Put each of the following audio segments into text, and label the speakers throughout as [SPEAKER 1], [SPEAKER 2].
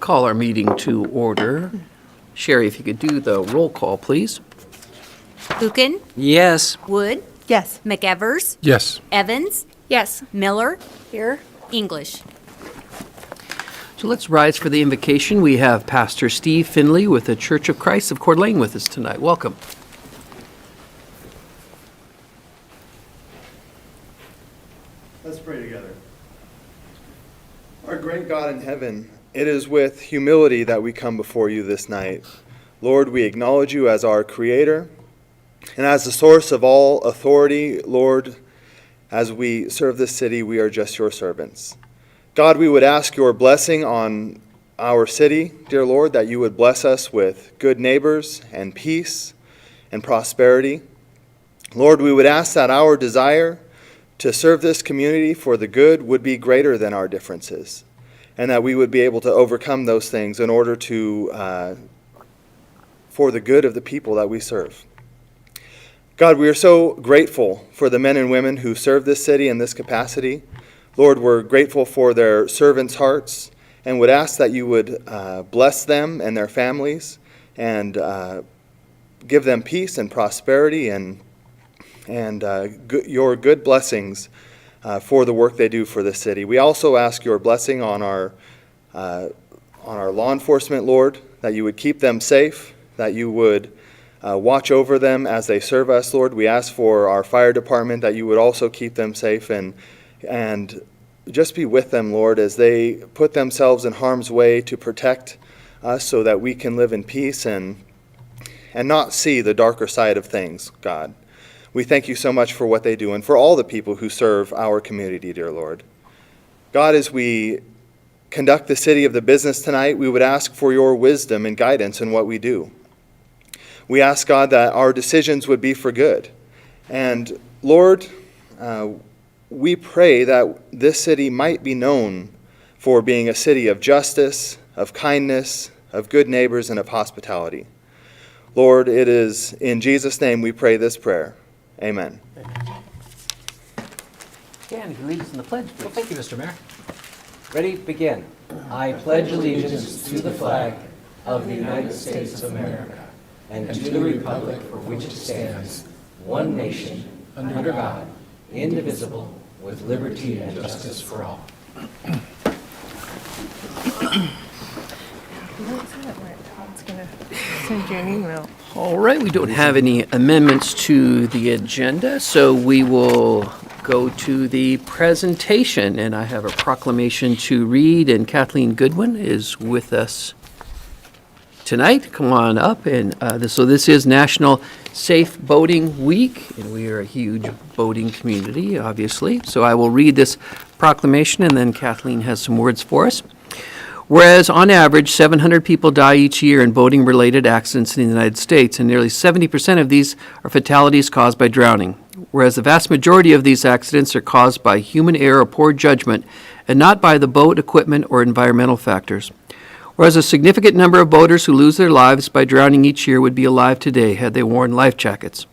[SPEAKER 1] call our meeting to order. Sherry, if you could do the roll call, please.
[SPEAKER 2] Buchan,
[SPEAKER 3] Yes.
[SPEAKER 2] Wood,
[SPEAKER 4] Yes.
[SPEAKER 2] McEvers,
[SPEAKER 5] Yes.
[SPEAKER 2] Evans,
[SPEAKER 4] Yes.
[SPEAKER 2] Miller,
[SPEAKER 4] Here.
[SPEAKER 2] English.
[SPEAKER 1] So let's rise for the invocation. We have Pastor Steve Finley with the Church of Christ of Coeur d'Alene with us tonight. Welcome.
[SPEAKER 6] Let's pray together. Our great God in heaven, it is with humility that we come before you this night. Lord, we acknowledge you as our Creator and as the source of all authority. Lord, as we serve this city, we are just your servants. God, we would ask your blessing on our city, dear Lord, that you would bless us with good neighbors and peace and prosperity. Lord, we would ask that our desire to serve this community for the good would be greater than our differences, and that we would be able to overcome those things in order to, for the good of the people that we serve. God, we are so grateful for the men and women who serve this city in this capacity. Lord, we're grateful for their servants' hearts and would ask that you would bless them and their families and give them peace and prosperity and your good blessings for the work they do for this city. We also ask your blessing on our law enforcement, Lord, that you would keep them safe, that you would watch over them as they serve us, Lord. We ask for our fire department that you would also keep them safe and just be with them, Lord, as they put themselves in harm's way to protect us so that we can live in peace and not see the darker side of things, God. We thank you so much for what they do and for all the people who serve our community, dear Lord. God, as we conduct the city of the business tonight, we would ask for your wisdom and guidance in what we do. We ask, God, that our decisions would be for good. And Lord, we pray that this city might be known for being a city of justice, of kindness, of good neighbors, and of hospitality. Lord, it is in Jesus' name we pray this prayer. Amen.
[SPEAKER 1] Dan, can you lead us in the pledge, please?
[SPEAKER 3] Well, thank you, Mr. Mayor. Ready? Begin. I pledge allegiance to the flag of the United States of America and to the republic for which it stands, one nation, under God, indivisible, with liberty and justice for all.
[SPEAKER 4] Todd's gonna send you an email.
[SPEAKER 1] All right, we don't have any amendments to the agenda, so we will go to the presentation. And I have a proclamation to read, and Kathleen Goodwin is with us tonight. Come on up. And so this is National Safe Boating Week, and we are a huge boating community, obviously. So I will read this proclamation, and then Kathleen has some words for us. Whereas, on average, 700 people die each year in boating-related accidents in the United States, and nearly 70% of these are fatalities caused by drowning. Whereas the vast majority of these accidents are caused by human error or poor judgment, and not by the boat, equipment, or environmental factors. Whereas a significant number of boaters who lose their lives by drowning each year would be alive today had they worn life jackets.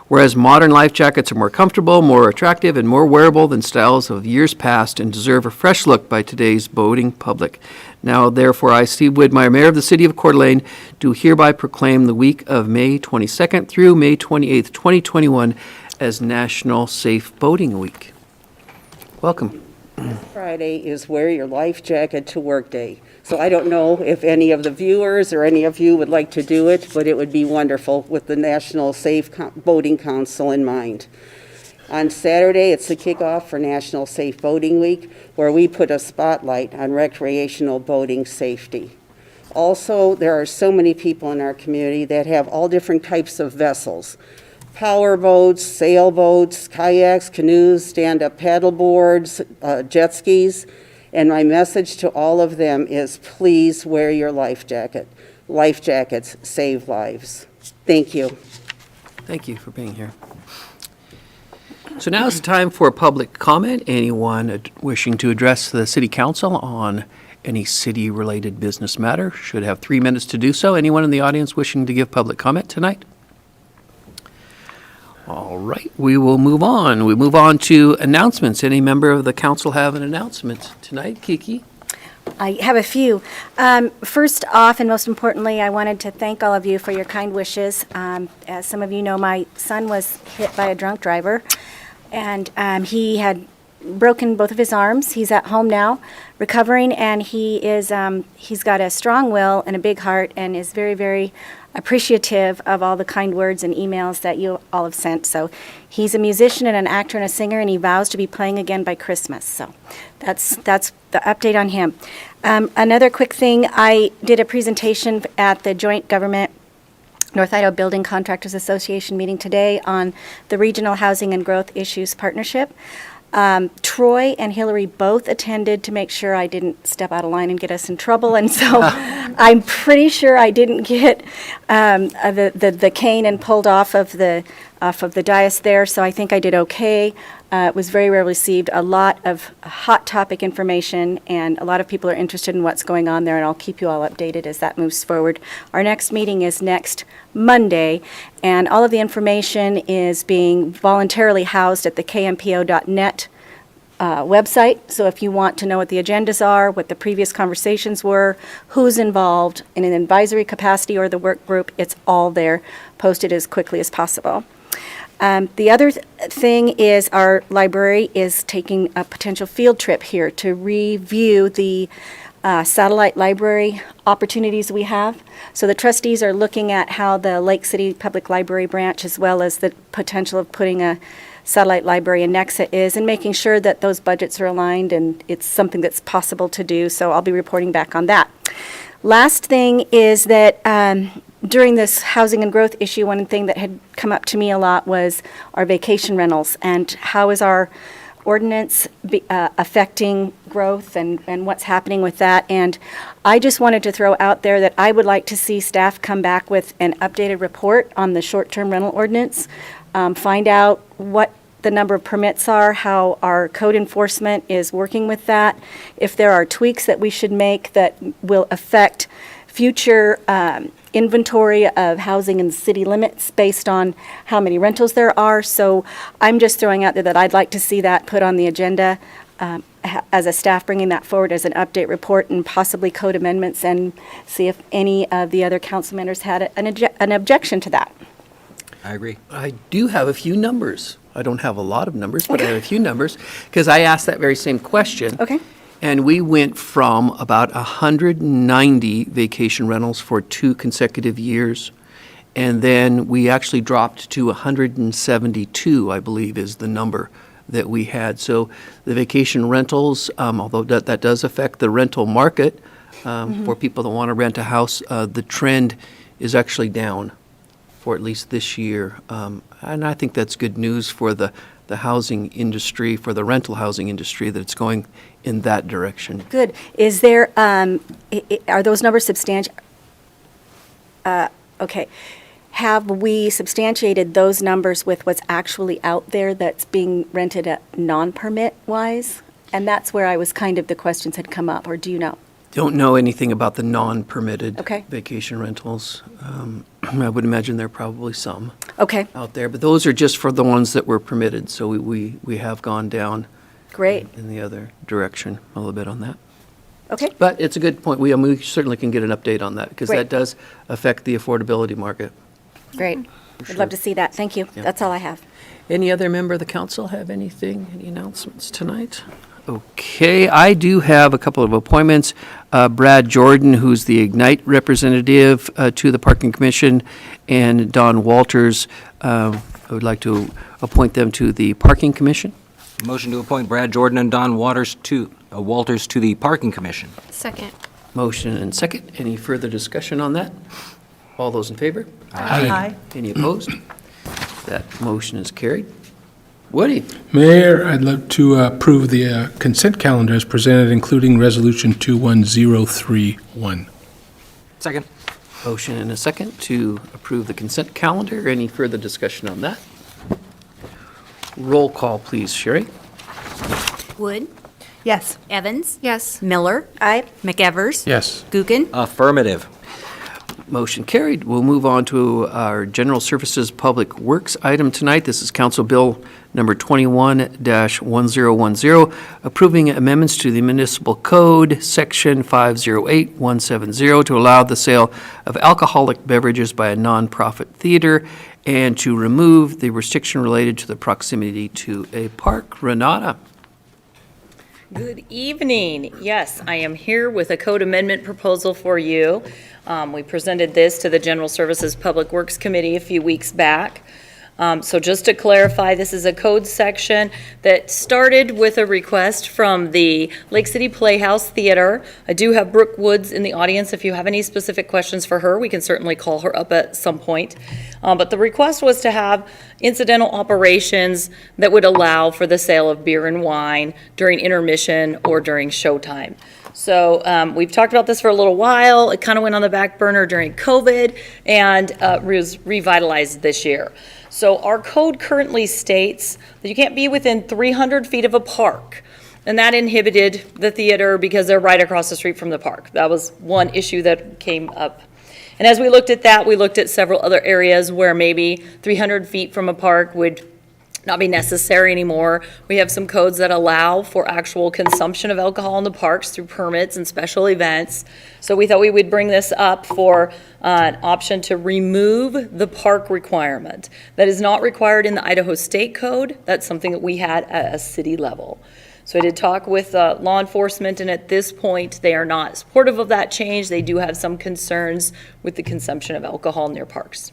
[SPEAKER 1] Whereas modern life jackets are more comfortable, more attractive, and more wearable than styles of years past and deserve a fresh look by today's boating public. Now, therefore, I, Steve Widmeyer, Mayor of the City of Coeur d'Alene, do hereby proclaim the week of May 22nd through May 28th, 2021 as National Safe Boating Week. Welcome.
[SPEAKER 7] Friday is Wear Your Life Jacket to Work Day. So I don't know if any of the viewers or any of you would like to do it, but it would be wonderful with the National Safe Boating Council in mind. On Saturday, it's the kickoff for National Safe Boating Week, where we put a spotlight on recreational boating safety. Also, there are so many people in our community that have all different types of vessels. Power boats, sailboats, kayaks, canoes, stand-up paddle boards, jet skis. And my message to all of them is please wear your life jacket. Life jackets save lives. Thank you.
[SPEAKER 1] Thank you for being here. So now it's time for public comment. Anyone wishing to address the City Council on any city-related business matter should have 3 minutes to do so. Anyone in the audience wishing to give public comment tonight? All right, we will move on. We move on to announcements. Any member of the council have an announcement tonight? Kiki?
[SPEAKER 5] I have a few. First off, and most importantly, I wanted to thank all of you for your kind wishes. As some of you know, my son was hit by a drunk driver, and he had broken both of his arms. He's at home now, recovering, and he's got a strong will and a big heart, and is very, very appreciative of all the kind words and emails that you all have sent. So he's a musician and an actor and a singer, and he vows to be playing again by Christmas. So that's the update on him. Another quick thing, I did a presentation at the Joint Government North Idaho Building Contractors Association meeting today on the Regional Housing and Growth Issues Partnership. Troy and Hillary both attended to make sure I didn't step out of line and get us in trouble, and so I'm pretty sure I didn't get the cane and pulled off of the dais there, so I think I did okay. It was very well received, a lot of hot topic information, and a lot of people are interested in what's going on there, and I'll keep you all updated as that moves forward. Our next meeting is next Monday, and all of the information is being voluntarily housed at the kmpo.net website. So if you want to know what the agendas are, what the previous conversations were, who's involved in an advisory capacity or the work group, it's all there, posted as quickly as possible. The other thing is our library is taking a potential field trip here to review the satellite library opportunities we have. So the trustees are looking at how the Lake City Public Library branch, as well as the potential of putting a satellite library in Nexa is, and making sure that those budgets are aligned and it's something that's possible to do. So I'll be reporting back on that. Last thing is that during this housing and growth issue, one thing that had come up to me a lot was our vacation rentals and how is our ordinance affecting growth and what's happening with that. And I just wanted to throw out there that I would like to see staff come back with an updated report on the short-term rental ordinance, find out what the number of permits are, how our code enforcement is working with that, if there are tweaks that we should make that will affect future inventory of housing in the city limits based on how many rentals there are. So I'm just throwing out there that I'd like to see that put on the agenda as a staff, bringing that forward as an update report and possibly code amendments, and see if any of the other council members had an objection to that.
[SPEAKER 3] I agree.
[SPEAKER 1] I do have a few numbers. I don't have a lot of numbers, but I have a few numbers, because I asked that very same question.
[SPEAKER 5] Okay.
[SPEAKER 1] And we went from about 190 vacation rentals for 2 consecutive years, and then we actually dropped to 172, I believe, is the number that we had. So the vacation rentals, although that does affect the rental market for people that want to rent a house, the trend is actually down for at least this year. And I think that's good news for the housing industry, for the rental housing industry, that it's going in that direction.
[SPEAKER 5] Good. Is there, are those numbers substantial? Okay. Have we substantiated those numbers with what's actually out there that's being rented at non-permit wise? And that's where I was the questions had come up, or do you know?
[SPEAKER 1] Don't know anything about the non-permitted
[SPEAKER 5] Okay.
[SPEAKER 1] vacation rentals. I would imagine there are probably some
[SPEAKER 5] Okay,
[SPEAKER 1] out there, but those are just for the ones that were permitted, so we have gone down
[SPEAKER 5] great.
[SPEAKER 1] in the other direction a little bit on that.
[SPEAKER 5] Okay,
[SPEAKER 1] But it's a good point. We certainly can get an update on that, because
[SPEAKER 5] Great.
[SPEAKER 1] that does affect the affordability market.
[SPEAKER 5] great. I'd love to see that. Thank you.
[SPEAKER 1] Yeah.
[SPEAKER 5] That's all I have.
[SPEAKER 1] Any other member of the council have anything, any announcements tonight? Okay, I do have a couple of appointments. Brad Jordan, who's the Ignite representative to the Parking Commission, and Don Walters, I would like to appoint them to the Parking Commission.
[SPEAKER 3] Motion to appoint Brad Jordan and Don Walters to the Parking Commission.
[SPEAKER 4] Second.
[SPEAKER 1] Motion and second. Any further discussion on that? All those in favor?
[SPEAKER 4] Aye.
[SPEAKER 1] Any opposed? That motion is carried. Woody?
[SPEAKER 8] Mayor, I'd love to approve the consent calendar as presented, including Resolution 21031.
[SPEAKER 3] Second.
[SPEAKER 1] Motion and a second to approve the consent calendar. Any further discussion on that? Roll call, please, Sherry.
[SPEAKER 2] Wood,
[SPEAKER 4] Yes.
[SPEAKER 2] Evans,
[SPEAKER 4] Yes.
[SPEAKER 2] Miller,
[SPEAKER 5] Aye.
[SPEAKER 2] McEvers,
[SPEAKER 8] Yes.
[SPEAKER 2] Gookin,
[SPEAKER 3] Affirmative.
[SPEAKER 1] Motion carried. We'll move on to our General Services Public Works item tonight. This is Council Bill number 21-1010, approving amendments to the Municipal Code, Section 508170, to allow the sale of alcoholic beverages by a nonprofit theater and to remove the restriction related to the proximity to a park. Renata?
[SPEAKER 9] Good evening. Yes, I am here with a code amendment proposal for you. We presented this to the General Services Public Works Committee a few weeks back. So just to clarify, this is a code section that started with a request from the Lake City Playhouse Theater. I do have Brooke Woods in the audience. If you have any specific questions for her, we can certainly call her up at some point. But the request was to have incidental operations that would allow for the sale of beer and wine during intermission or during showtime. So we've talked about this for a little while. It kind of went on the back burner during COVID and was revitalized this year. So our code currently states that you can't be within 300 feet of a park. And that inhibited the theater because they're right across the street from the park. That was one issue that came up. And as we looked at that, we looked at several other areas where maybe 300 feet from a park would not be necessary anymore. We have some codes that allow for actual consumption of alcohol in the parks through permits and special events. So we thought we would bring this up for an option to remove the park requirement. That is not required in the Idaho State Code. That's something that we had at a city level. So I did talk with law enforcement, and at this point, they are not supportive of that change. They do have some concerns with the consumption of alcohol near parks.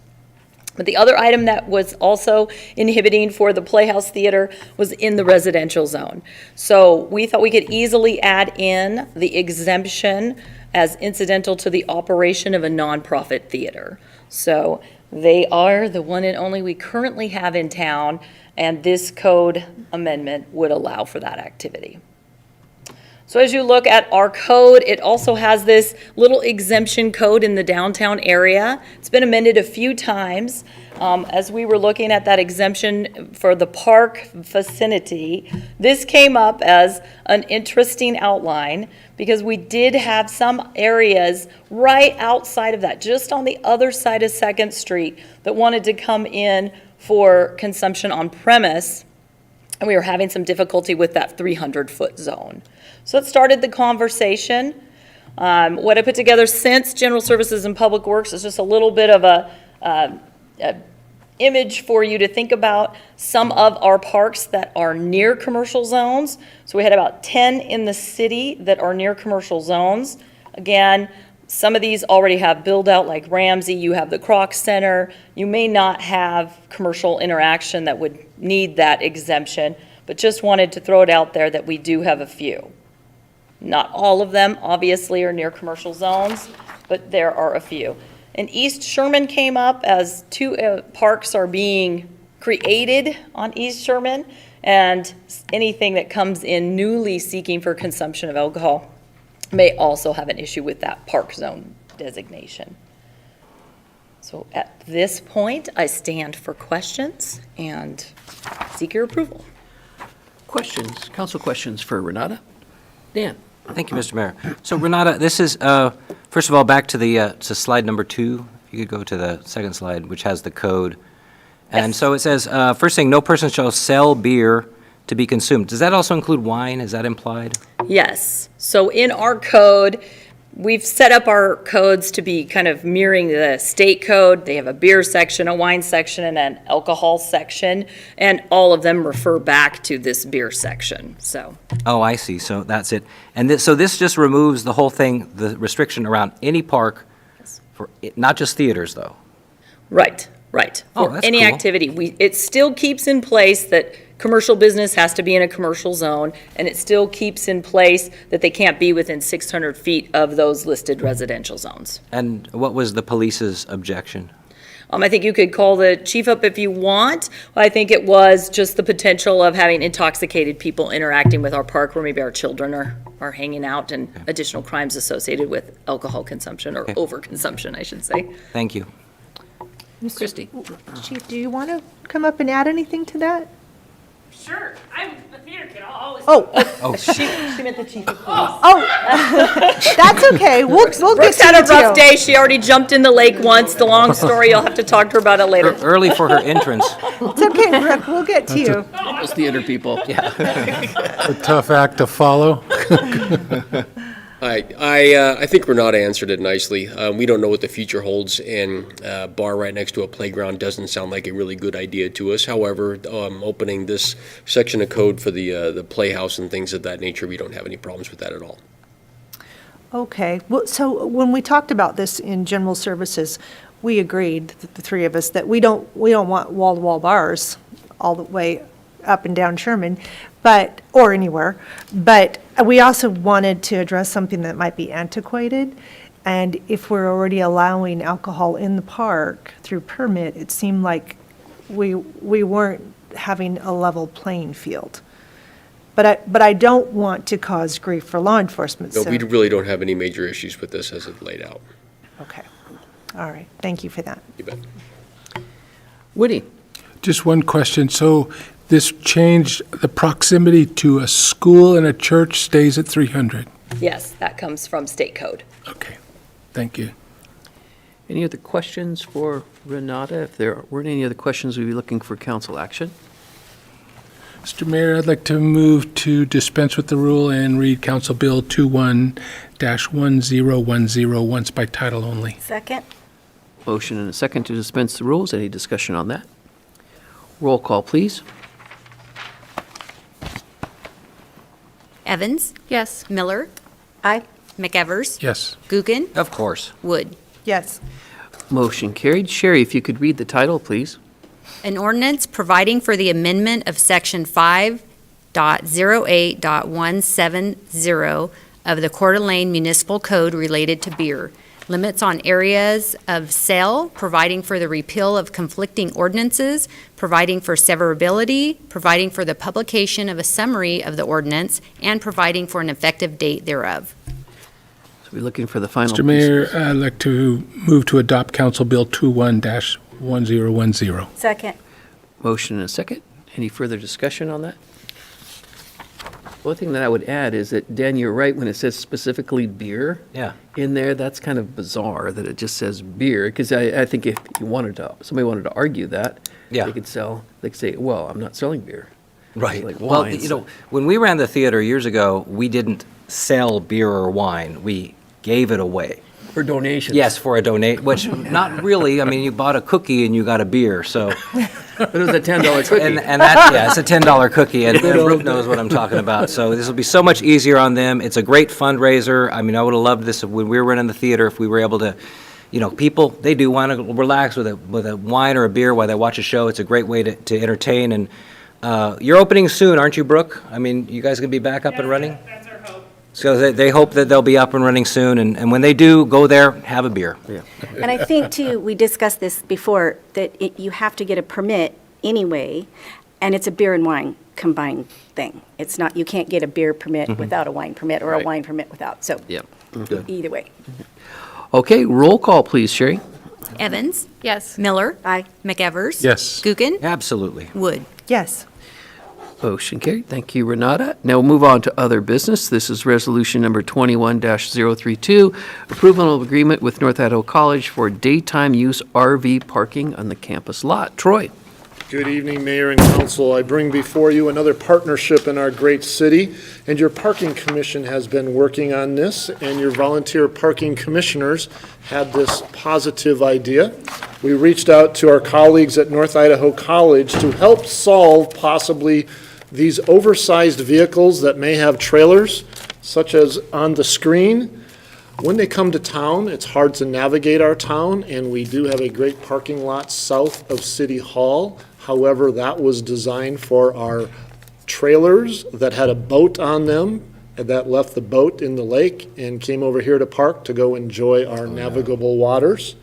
[SPEAKER 9] But the other item that was also inhibiting for the Playhouse Theater was in the residential zone. So we thought we could easily add in the exemption as incidental to the operation of a nonprofit theater. So they are the one and only we currently have in town, and this code amendment would allow for that activity. So as you look at our code, it also has this little exemption code in the downtown area. It's been amended a few times. As we were looking at that exemption for the park vicinity, this came up as an interesting outline because we did have some areas right outside of that, just on the other side of 2nd Street, that wanted to come in for consumption on premise, and we were having some difficulty with that 300-foot zone. So it started the conversation. What I put together since General Services and Public Works is just a little bit of a image for you to think about some of our parks that are near commercial zones. So we had about 10 in the city that are near commercial zones. Again, some of these already have build out, like Ramsey. You have the Kroc Center. You may not have commercial interaction that would need that exemption, but just wanted to throw it out there that we do have a few. Not all of them, obviously, are near commercial zones, but there are a few. And East Sherman came up as 2 parks are being created on East Sherman, and anything that comes in newly seeking for consumption of alcohol may also have an issue with that park zone designation. So at this point, I stand for questions and seek your approval.
[SPEAKER 1] Questions, council questions for Renata? Dan?
[SPEAKER 3] Thank you, Mr. Mayor. So Renata, this is, first of all, back to the to slide number 2. If you could go to the second slide, which has the code. And so it says, first thing, no person shall sell beer to be consumed. Does that also include wine? Is that implied?
[SPEAKER 9] Yes. So in our code, we've set up our codes to be kind of mirroring the state code. They have a beer section, a wine section, and an alcohol section, and all of them refer back to this beer section. So.
[SPEAKER 3] Oh, I see. So that's it. And so this just removes the whole thing, the restriction around any park, for not just theaters, though.
[SPEAKER 9] Right.
[SPEAKER 3] Oh,
[SPEAKER 9] For
[SPEAKER 3] that's
[SPEAKER 9] any
[SPEAKER 3] cool.
[SPEAKER 9] activity, it still keeps in place that commercial business has to be in a commercial zone, and it still keeps in place that they can't be within 600 feet of those listed residential zones.
[SPEAKER 3] And what was the police's objection?
[SPEAKER 9] I think you could call the chief up if you want. I think it was just the potential of having intoxicated people interacting with our park where maybe our children are hanging out, and additional crimes associated with alcohol consumption, or overconsumption, I should say.
[SPEAKER 3] Thank you.
[SPEAKER 1] Christie?
[SPEAKER 4] Chief, do you want to come up and add anything to that?
[SPEAKER 10] Sure. The theater can always
[SPEAKER 4] She meant the chief of police. Oh, that's okay. We'll get
[SPEAKER 9] Brooke's
[SPEAKER 4] to
[SPEAKER 9] had
[SPEAKER 4] you
[SPEAKER 9] a rough
[SPEAKER 4] too.
[SPEAKER 9] day. She already jumped in the lake once. The long story, you'll have to talk to her about it later.
[SPEAKER 3] Early for her entrance.
[SPEAKER 4] It's okay, Brooke. We'll get to you.
[SPEAKER 1] Those theater people.
[SPEAKER 8] A tough act to follow.
[SPEAKER 10] I think Renata answered it nicely. We don't know what the future holds, and a bar right next to a playground doesn't sound like a really good idea to us. However, opening this section of code for the playhouse and things of that nature, we don't have any problems with that at all.
[SPEAKER 4] Okay, well, so when we talked about this in general services, we agreed, the three of us, that we don't want wall-to-wall bars all the way up and down Sherman, or anywhere, but we also wanted to address something that might be antiquated, and if we're already allowing alcohol in the park through permit, it seemed like we weren't having a level playing field. But I don't want to cause grief for law enforcement,
[SPEAKER 10] No,
[SPEAKER 4] so.
[SPEAKER 10] we really don't have any major issues with this as it laid out.
[SPEAKER 4] Okay, all right, thank you for that.
[SPEAKER 10] You bet.
[SPEAKER 1] Woody?
[SPEAKER 8] Just one question. So this changed, the proximity to a school and a church stays at 300?
[SPEAKER 9] Yes, that comes from state code.
[SPEAKER 8] Okay, thank you.
[SPEAKER 1] Any other questions for Renata? If there weren't any other questions, we'd be looking for council action.
[SPEAKER 8] Mr. Mayor, I'd like to move to dispense with the rule and read Council Bill 21-1010 once by title only.
[SPEAKER 5] Second?
[SPEAKER 1] Motion and a second to dispense the rules. Any discussion on that? Roll call, please.
[SPEAKER 2] Evans?
[SPEAKER 11] Yes.
[SPEAKER 2] Miller?
[SPEAKER 5] Aye.
[SPEAKER 2] McEvers?
[SPEAKER 8] Yes.
[SPEAKER 2] Guggen?
[SPEAKER 3] Of course.
[SPEAKER 2] Wood?
[SPEAKER 4] Yes,
[SPEAKER 1] Motion carried. Sherry, if you could read the title, please.
[SPEAKER 2] An ordinance providing for the amendment of Section 5.08.170 of the Coeur d'Alene Municipal Code related to beer. Limits on areas of sale, providing for the repeal of conflicting ordinances, providing for severability, providing for the publication of a summary of the ordinance, and providing for an effective date thereof.
[SPEAKER 1] So we're looking for the final.
[SPEAKER 8] Mr. Mayor, I'd like to move to adopt Council Bill 21-1010.
[SPEAKER 5] Second.
[SPEAKER 1] Motion and a second. Any further discussion on that? One thing that I would add is that, Dan, you're right, when it says specifically beer
[SPEAKER 3] Yeah.
[SPEAKER 1] in there, that's kind of bizarre that it just says beer, because I think if you somebody wanted to argue that,
[SPEAKER 3] Yeah.
[SPEAKER 1] they could say, well, I'm not selling beer.
[SPEAKER 3] Right.
[SPEAKER 1] Like
[SPEAKER 3] Well,
[SPEAKER 1] wine,
[SPEAKER 3] you
[SPEAKER 1] so-
[SPEAKER 3] know, when we ran the theater years ago, we didn't sell beer or wine. We gave it away.
[SPEAKER 1] For donations.
[SPEAKER 3] Yes, for a donate, which not really. I mean, you bought a cookie and you got a beer, so.
[SPEAKER 1] But it was a $10 cookie.
[SPEAKER 3] And that, yeah, it's a $10 cookie, and Brooke knows what I'm talking about. So this will be so much easier on them. It's a great fundraiser. I mean, I would have loved this when we were running the theater, if we were able to, you know, people, they do want to relax with a wine or a beer while they watch a show. It's a great way to entertain. And you're opening soon, aren't you, Brooke? I mean, you guys going to be back up and running?
[SPEAKER 11] That's our hope.
[SPEAKER 3] So they hope that they'll be up and running soon, and when they do, go there, have a beer.
[SPEAKER 1] Yeah.
[SPEAKER 5] And I think, too, we discussed this before, that you have to get a permit anyway, and it's a beer and wine combined thing. It's not, you can't get a beer permit without a wine permit, or a
[SPEAKER 1] Right.
[SPEAKER 5] wine permit without, so
[SPEAKER 1] Yep.
[SPEAKER 5] either way.
[SPEAKER 1] Okay, roll call, please, Sherry.
[SPEAKER 2] Evans?
[SPEAKER 11] Yes.
[SPEAKER 2] Miller?
[SPEAKER 5] Aye.
[SPEAKER 2] McEvers?
[SPEAKER 8] Yes.
[SPEAKER 2] Guggen?
[SPEAKER 3] Absolutely.
[SPEAKER 2] Wood?
[SPEAKER 4] yes.
[SPEAKER 1] Motion carried. Thank you, Renata. Now we'll move on to other business. This is resolution number 21-032, approval of agreement with North Idaho College for daytime use RV parking on the campus lot. Troy.
[SPEAKER 12] Good evening, Mayor and Council. I bring before you another partnership in our great city, and your Parking Commission has been working on this, and your volunteer parking commissioners had this positive idea. We reached out to our colleagues at North Idaho College to help solve possibly these oversized vehicles that may have trailers, such as on the screen. When they come to town, it's hard to navigate our town, and we do have a great parking lot south of City Hall. However, that was designed for our trailers that had a boat on them, and that left the boat in the lake and came over here to park to go enjoy our navigable waters.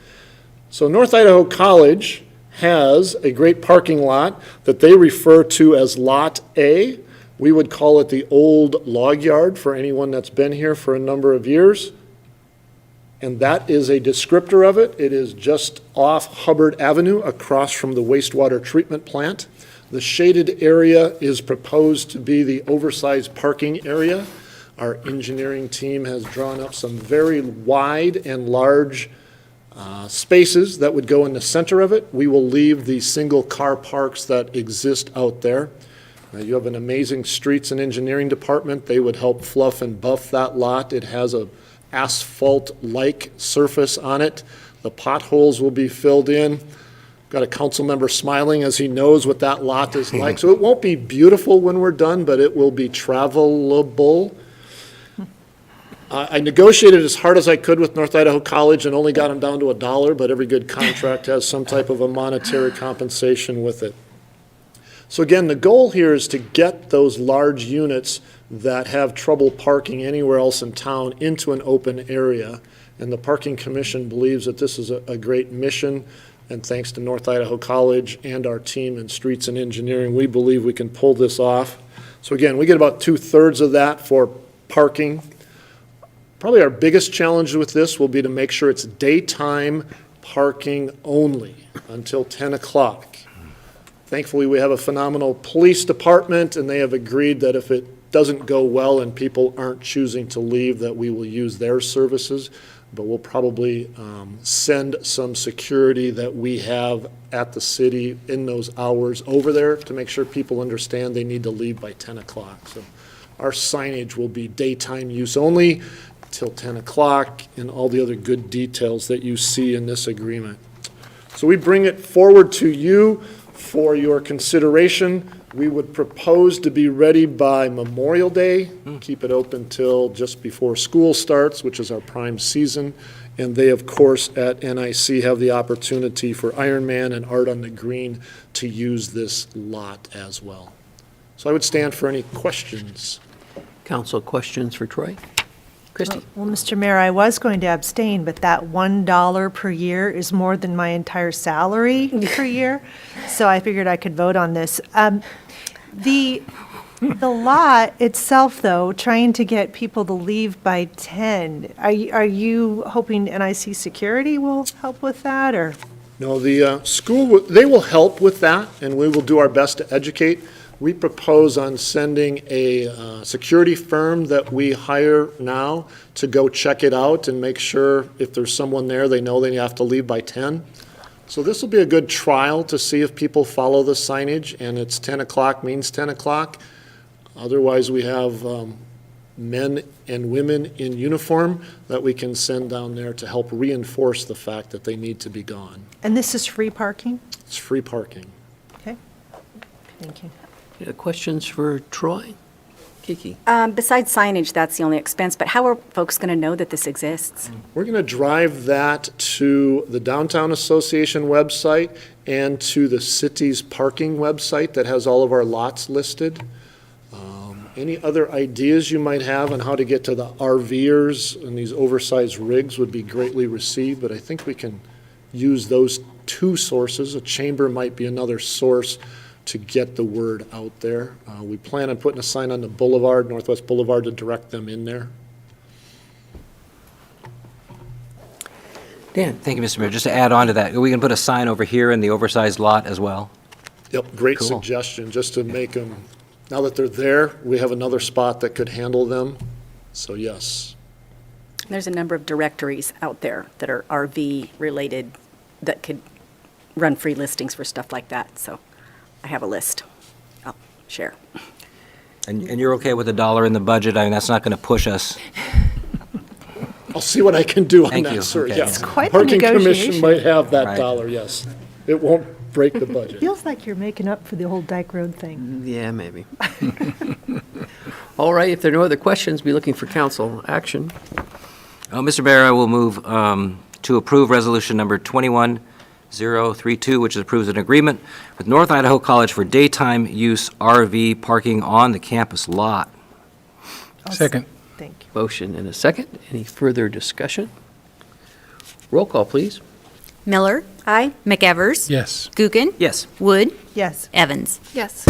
[SPEAKER 12] So North Idaho College has a great parking lot that they refer to as Lot A. We would call it the old log yard for anyone that's been here for a number of years. And that is a descriptor of it. It is just off Hubbard Avenue, across from the wastewater treatment plant. The shaded area is proposed to be the oversized parking area. Our engineering team has drawn up some very wide and large spaces that would go in the center of it. We will leave the single car parks that exist out there. You have an amazing streets and engineering department. They would help fluff and buff that lot. It has a asphalt-like surface on it. The potholes will be filled in. Got a council member smiling as he knows what that lot is like. So it won't be beautiful when we're done, but it will be travelable. I negotiated as hard as I could with North Idaho College and only got them down to $1, but every good contract has some type of a monetary compensation with it. So again, the goal here is to get those large units that have trouble parking anywhere else in town into an open area. And the Parking Commission believes that this is a great mission. And thanks to North Idaho College and our team in Streets and Engineering, we believe we can pull this off. So again, we get about 2/3 of that for parking. Probably our biggest challenge with this will be to make sure it's daytime parking only until 10 o'clock. Thankfully, we have a phenomenal police department, and they have agreed that if it doesn't go well and people aren't choosing to leave, that we will use their services. But we'll probably send some security that we have at the city in those hours over there to make sure people understand they need to leave by 10 o'clock. So our signage will be daytime use only till 10 o'clock and all the other good details that you see in this agreement. So we bring it forward to you for your consideration. We would propose to be ready by Memorial Day, keep it open till just before school starts, which is our prime season. And they, of course, at NIC have the opportunity for Ironman and Art on the Green to use this lot as well. So I would stand for any questions.
[SPEAKER 1] Council questions for Troy? Christie?
[SPEAKER 4] Well, Mr. Mayor, I was going to abstain, but that $1 per year is more than my entire salary per year, so I figured I could vote on this. The lot itself, though, trying to get people to leave by 10, are you hoping NIC security will help with that, or?
[SPEAKER 12] No, the school, they will help with that, and we will do our best to educate. We propose on sending a security firm that we hire now to go check it out and make sure if there's someone there, they know they have to leave by 10. So this will be a good trial to see if people follow the signage, and it's 10 o'clock means 10 o'clock. Otherwise, we have men and women in uniform that we can send down there to help reinforce the fact that they need to be gone.
[SPEAKER 4] And this is free parking?
[SPEAKER 12] It's free parking.
[SPEAKER 4] Okay, thank you.
[SPEAKER 1] Any questions for Troy? Kiki?
[SPEAKER 5] Besides signage, that's the only expense, but how are folks going to know that this exists?
[SPEAKER 12] We're going to drive that to the Downtown Association website and to the city's parking website that has all of our lots listed. Any other ideas you might have on how to get to the RVers and these oversized rigs would be greatly received, but I think we can use those two sources. A chamber might be another source to get the word out there. We plan on putting a sign on the boulevard, Northwest Boulevard, to direct them in there.
[SPEAKER 1] Dan?
[SPEAKER 11] Thank you, Mr. Mayor. Just to add on to that, we can put a sign over here in the oversized lot as well.
[SPEAKER 12] Yep, great
[SPEAKER 11] Cool.
[SPEAKER 12] suggestion, just to make them, now that they're there, we have another spot that could handle them. So yes.
[SPEAKER 5] There's a number of directories out there that are RV-related that could run free listings for stuff like that, so I have a list. I'll share.
[SPEAKER 11] And you're okay with $1 in the budget? I mean, that's not going to push us.
[SPEAKER 12] I'll see what I can do on
[SPEAKER 11] Thank
[SPEAKER 12] that,
[SPEAKER 11] you.
[SPEAKER 12] sir,
[SPEAKER 11] Okay.
[SPEAKER 12] yes.
[SPEAKER 11] It's
[SPEAKER 4] quite the
[SPEAKER 12] Parking Commission
[SPEAKER 4] negotiation.
[SPEAKER 12] might have that
[SPEAKER 11] Right.
[SPEAKER 12] dollar, yes. It won't break the budget.
[SPEAKER 4] Feels like you're making up for the whole Dyke Road thing.
[SPEAKER 1] Yeah, maybe. All right, if there are no other questions, be looking for council action.
[SPEAKER 11] Mr. Mayor, I will move to approve resolution number 21032, which approves an agreement with North Idaho College for daytime use RV parking on the campus lot.
[SPEAKER 8] Second.
[SPEAKER 4] Thank you.
[SPEAKER 1] Motion and a second. Any further discussion? Roll call, please.
[SPEAKER 2] Miller,
[SPEAKER 5] Aye.
[SPEAKER 2] McEvers,
[SPEAKER 8] Yes.
[SPEAKER 2] Gookin,
[SPEAKER 11] Yes.
[SPEAKER 2] Wood,
[SPEAKER 4] Yes.
[SPEAKER 2] Evans.
[SPEAKER 5] Yes.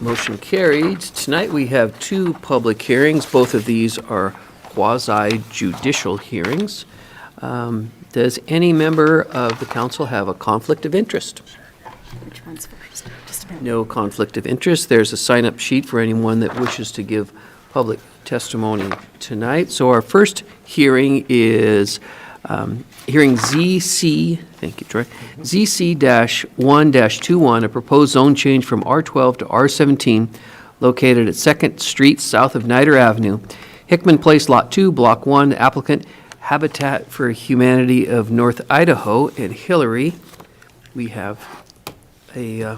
[SPEAKER 1] Motion carried. Tonight, we have two public hearings. Both of these are quasi-judicial hearings. Does any member of the council have a conflict of interest?
[SPEAKER 5] Which one's first? Just a minute.
[SPEAKER 1] No conflict of interest. There's a sign-up sheet for anyone that wishes to give public testimony tonight. So our first hearing is hearing ZC, thank you, Troy, ZC-1-21, a proposed zone change from R12 to R17, located at 2nd Street, south of Niter Avenue, Hickman Place, Lot 2, Block 1, applicant Habitat for Humanity of North Idaho. And Hillary, we have a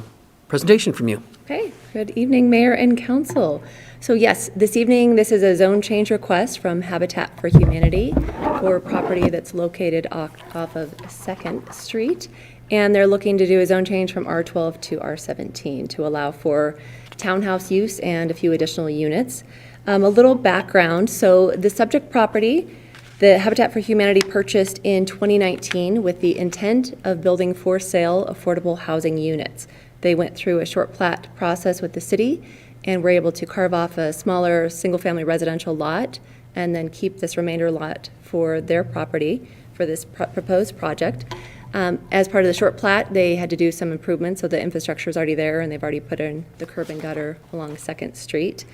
[SPEAKER 1] presentation from you.
[SPEAKER 13] Okay, good evening, Mayor and Council. So yes, this evening, this is a zone change request from Habitat for Humanity for property that's located off of 2nd Street. And they're looking to do a zone change from R12 to R17 to allow for townhouse use and a few additional units. A little background, so the subject property, the Habitat for Humanity purchased in 2019 with the intent of building for sale affordable housing units. They went through a short plat process with the city and were able to carve off a smaller single-family residential lot and then keep this remainder lot for their property for this proposed project. As part of the short plat, they had to do some improvements, so the infrastructure is already there, and they've already put in the curb and gutter along 2nd Street.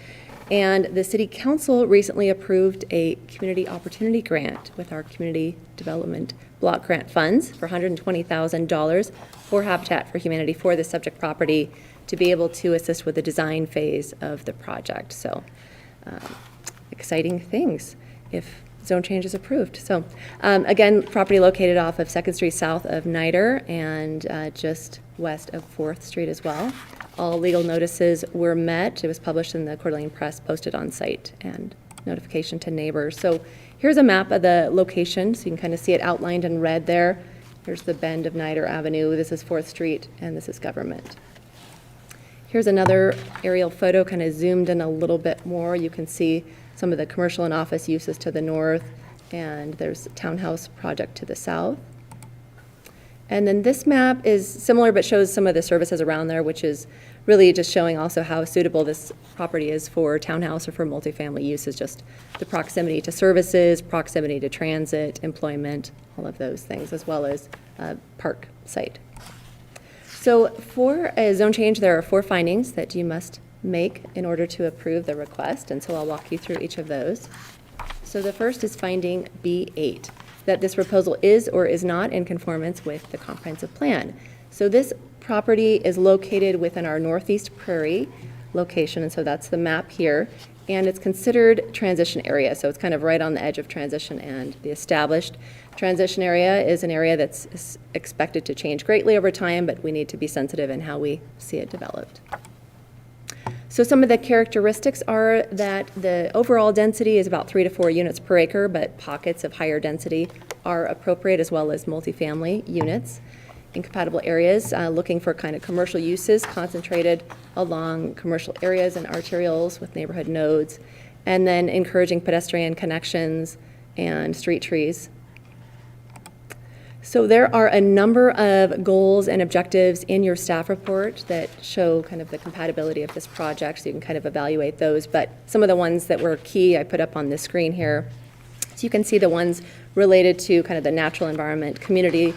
[SPEAKER 13] And the City Council recently approved a community opportunity grant with our community development block grant funds for $120,000 for Habitat for Humanity for the subject property to be able to assist with the design phase of the project. So exciting things if zone change is approved. So again, property located off of 2nd Street south of Niter and just west of 4th Street as well. All legal notices were met. It was published in the Coeur d'Alene Press, posted on site, and notification to neighbors. So here's a map of the location, so you can kind of see it outlined in red there. Here's the bend of Niter Avenue. This is 4th Street, and this is Government. Here's another aerial photo, kind of zoomed in a little bit more. You can see some of the commercial and office uses to the north, and there's a townhouse project to the south. And then this map is similar but shows some of the services around there, which is really just showing also how suitable this property is for townhouse or for multifamily uses, just the proximity to services, proximity to transit, employment, all of those things, as well as park site. So for a zone change, there are 4 findings that you must make in order to approve the request, and so I'll walk you through each of those. So the first is finding B8, that this proposal is or is not in conformance with the comprehensive plan. So this property is located within our Northeast Prairie location, and so that's the map here, and it's considered transition area, so it's kind of right on the edge of transition and the established. Transition area is an area that's expected to change greatly over time, but we need to be sensitive in how we see it developed. So some of the characteristics are that the overall density is about 3 to 4 units per acre, but pockets of higher density are appropriate, as well as multifamily units. Incompatible areas, looking for kind of commercial uses concentrated along commercial areas and arterials with neighborhood nodes, and then encouraging pedestrian connections and street trees. So there are a number of goals and objectives in your staff report that show kind of the compatibility of this project, so you can kind of evaluate those. But some of the ones that were key I put up on the screen here. So you can see the ones related to kind of the natural environment, community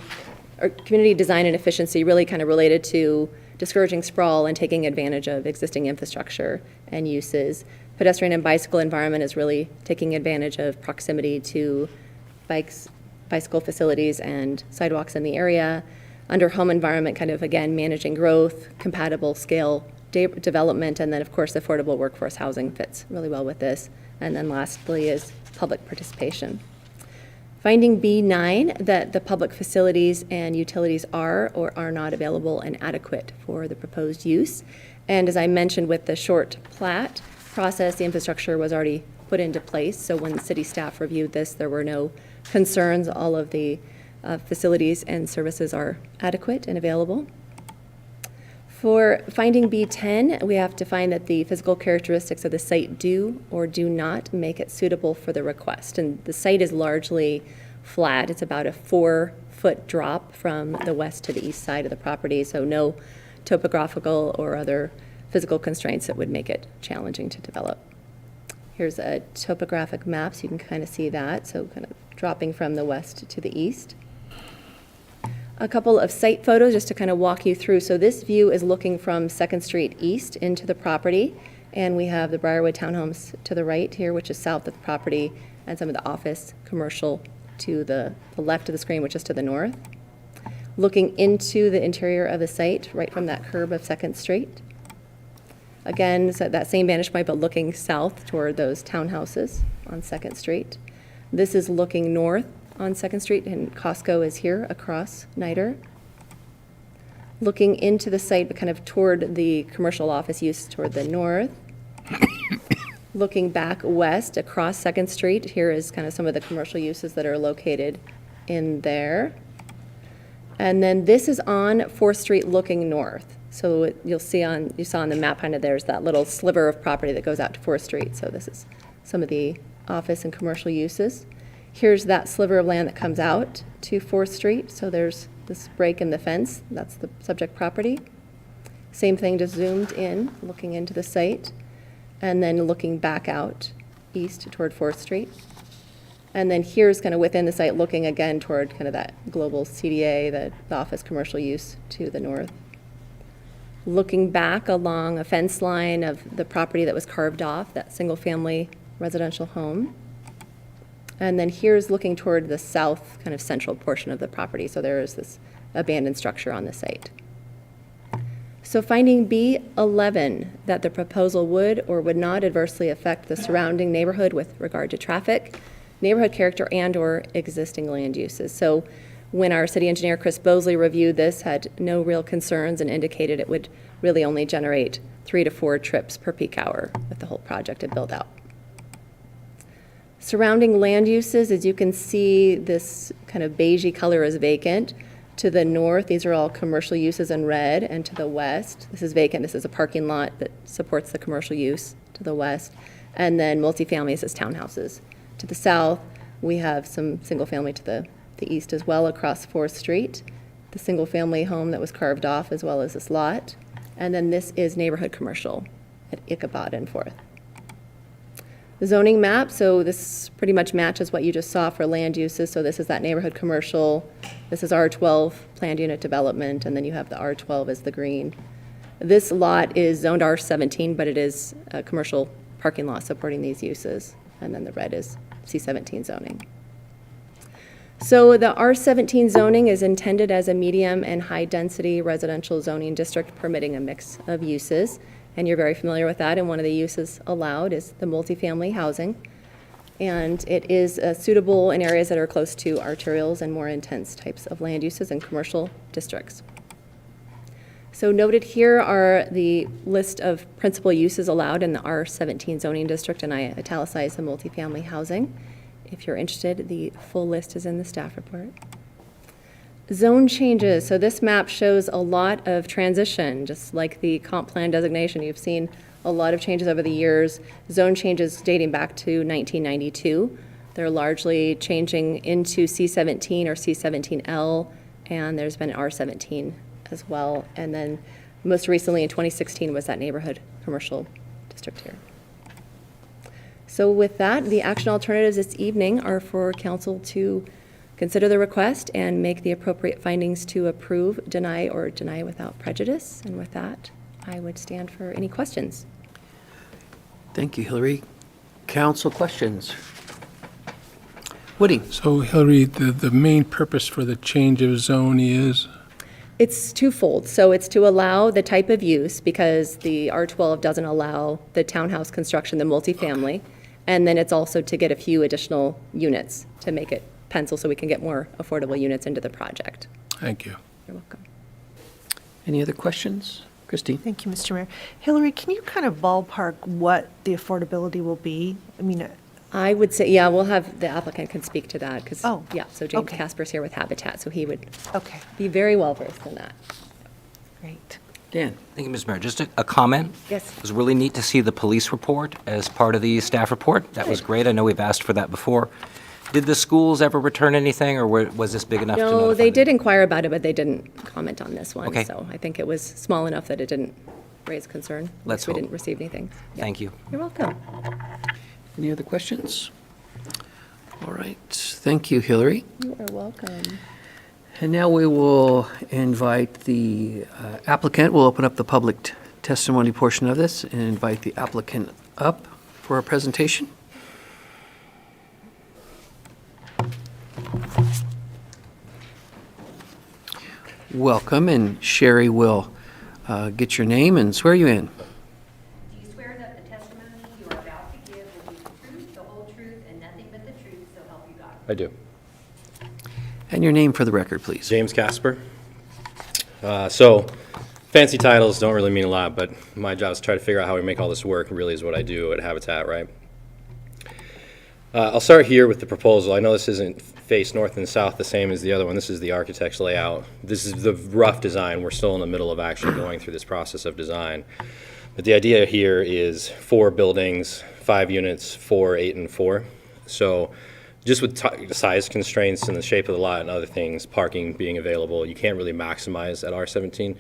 [SPEAKER 13] design and efficiency, really kind of related to discouraging sprawl and taking advantage of existing infrastructure and uses. Pedestrian and bicycle environment is really taking advantage of proximity to bicycle facilities and sidewalks in the area. Under home environment, kind of again managing growth, compatible scale development, and then of course affordable workforce housing fits really well with this. And then lastly is public participation. Finding B9, that the public facilities and utilities are or are not available and adequate for the proposed use. And as I mentioned with the short plat process, the infrastructure was already put into place. So when city staff reviewed this, there were no concerns. All of the facilities and services are adequate and available. For finding B10, we have to find that the physical characteristics of the site do or do not make it suitable for the request. And the site is largely flat. It's about a 4-foot drop from the west to the east side of the property, so no topographical or other physical constraints that would make it challenging to develop. Here's a topographic map, so you can kind of see that, so kind of dropping from the west to the east. A couple of site photos just to kind of walk you through. So this view is looking from 2nd Street east into the property, and we have the Briarwood Townhomes to the right here, which is south of the property, and some of the office, commercial to the left of the screen, which is to the north. Looking into the interior of the site, right from that curb of 2nd Street. Again, so that same vantage point, but looking south toward those townhouses on 2nd Street. This is looking north on 2nd Street, and Costco is here across Niter. Looking into the site, but kind of toward the commercial office use toward the north. Looking back west across 2nd Street, here is kind of some of the commercial uses that are located in there. And then this is on 4th Street looking north. So you saw on the map kind of there's that little sliver of property that goes out to 4th Street. So this is some of the office and commercial uses. Here's that sliver of land that comes out to 4th Street. So there's this break in the fence. That's the subject property. Same thing, just zoomed in, looking into the site, and then looking back out east toward 4th Street. And then here's kind of within the site, looking again toward kind of that global CDA, the office commercial use to the north. Looking back along a fence line of the property that was carved off, that single-family residential home. And then here's looking toward the south kind of central portion of the property. So there is this abandoned structure on the site. So finding B11, that the proposal would or would not adversely affect the surrounding neighborhood with regard to traffic, neighborhood character, and/or existing land uses. So when our city engineer, Chris Bosley, reviewed this, had no real concerns and indicated it would really only generate 3 to 4 trips per peak hour with the whole project to build out. Surrounding land uses, as you can see, this kind of beigey color is vacant. To the north, these are all commercial uses in red, and to the west, this is vacant. This is a parking lot that supports the commercial use to the west. And then multifamily is townhouses. To the south, we have some single family to the east as well across 4th Street, the single family home that was carved off as well as this lot. And then this is neighborhood commercial at Ichabod and 4th. The zoning map, so this pretty much matches what you just saw for land uses. So this is that neighborhood commercial. This is R12 planned unit development, and then you have the R12 as the green. This lot is zoned R17, but it is a commercial parking lot supporting these uses. And then the red is C17 zoning. So the R17 zoning is intended as a medium and high-density residential zoning district permitting a mix of uses. And you're very familiar with that, and one of the uses allowed is the multifamily housing. And it is suitable in areas that are close to arterials and more intense types of land uses in commercial districts. So noted here are the list of principal uses allowed in the R17 zoning district, and I italicized the multifamily housing. If you're interested, the full list is in the staff report. Zone changes. So this map shows a lot of transition, just like the comp plan designation. You've seen a lot of changes over the years. Zone changes dating back to 1992. They're largely changing into C17 or C17L, and there's been R17 as well. And then most recently in 2016 was that neighborhood commercial district here. So with that, the action alternatives this evening are for council to consider the request and make the appropriate findings to approve, deny, or deny without prejudice. And with that, I would stand for any questions.
[SPEAKER 1] Thank you, Hillary. Council questions? Woody?
[SPEAKER 8] So Hillary, the main purpose for the change of zone is?
[SPEAKER 13] It's twofold. So it's to allow the type of use, because the R12 doesn't allow the townhouse construction, the multifamily. Okay. And then it's also to get a few additional units to make it pencil so we can get more affordable units into the project.
[SPEAKER 8] Thank you.
[SPEAKER 13] You're welcome.
[SPEAKER 1] Any other questions? Christine?
[SPEAKER 4] Thank you, Mr. Mayor. Hillary, can you kind of ballpark what the affordability will be? I mean,
[SPEAKER 13] I would say, yeah, we'll have, the applicant can speak to that, because,
[SPEAKER 4] oh,
[SPEAKER 13] yeah, so James
[SPEAKER 4] okay.
[SPEAKER 13] Casper's here with Habitat, so he would
[SPEAKER 4] okay.
[SPEAKER 13] be very well versed in that.
[SPEAKER 4] Great.
[SPEAKER 1] Dan?
[SPEAKER 11] Thank you, Ms. Mayor. Just a comment.
[SPEAKER 13] Yes.
[SPEAKER 11] It was really neat to see the police report as part of the staff report. That was great. I know we've asked for that before. Did the schools ever return anything, or was this big enough to notify
[SPEAKER 13] No, they
[SPEAKER 11] them?
[SPEAKER 13] did inquire about it, but they didn't comment on this one.
[SPEAKER 11] Okay.
[SPEAKER 13] So I think it was small enough that it didn't raise concern.
[SPEAKER 11] Let's
[SPEAKER 13] We
[SPEAKER 11] hope.
[SPEAKER 13] didn't receive anything. Yeah.
[SPEAKER 11] Thank you.
[SPEAKER 13] You're welcome.
[SPEAKER 1] Any other questions? All right. Thank you, Hillary.
[SPEAKER 13] You are welcome.
[SPEAKER 1] And now we will invite the applicant. We'll open up the public testimony portion of this and invite the applicant up for a presentation. Welcome, and Sherry will get your name and swear you in.
[SPEAKER 2] Do you swear that the testimony you are about to give will be the truth, the whole truth, and nothing but the truth, so help you God?
[SPEAKER 14] I do.
[SPEAKER 1] And your name for the record, please.
[SPEAKER 14] James Casper. So, fancy titles don't really mean a lot, but my job is to try to figure out how we make all this work, really is what I do at Habitat, right? I'll start here with the proposal. I know this isn't faced north and south the same as the other one. This is the architect's layout. This is the rough design. We're still in the middle of actually going through this process of design. But the idea here is 4 buildings, 5 units, 4, 8, and 4. So just with size constraints and the shape of the lot and other things, parking being available, you can't really maximize at R17.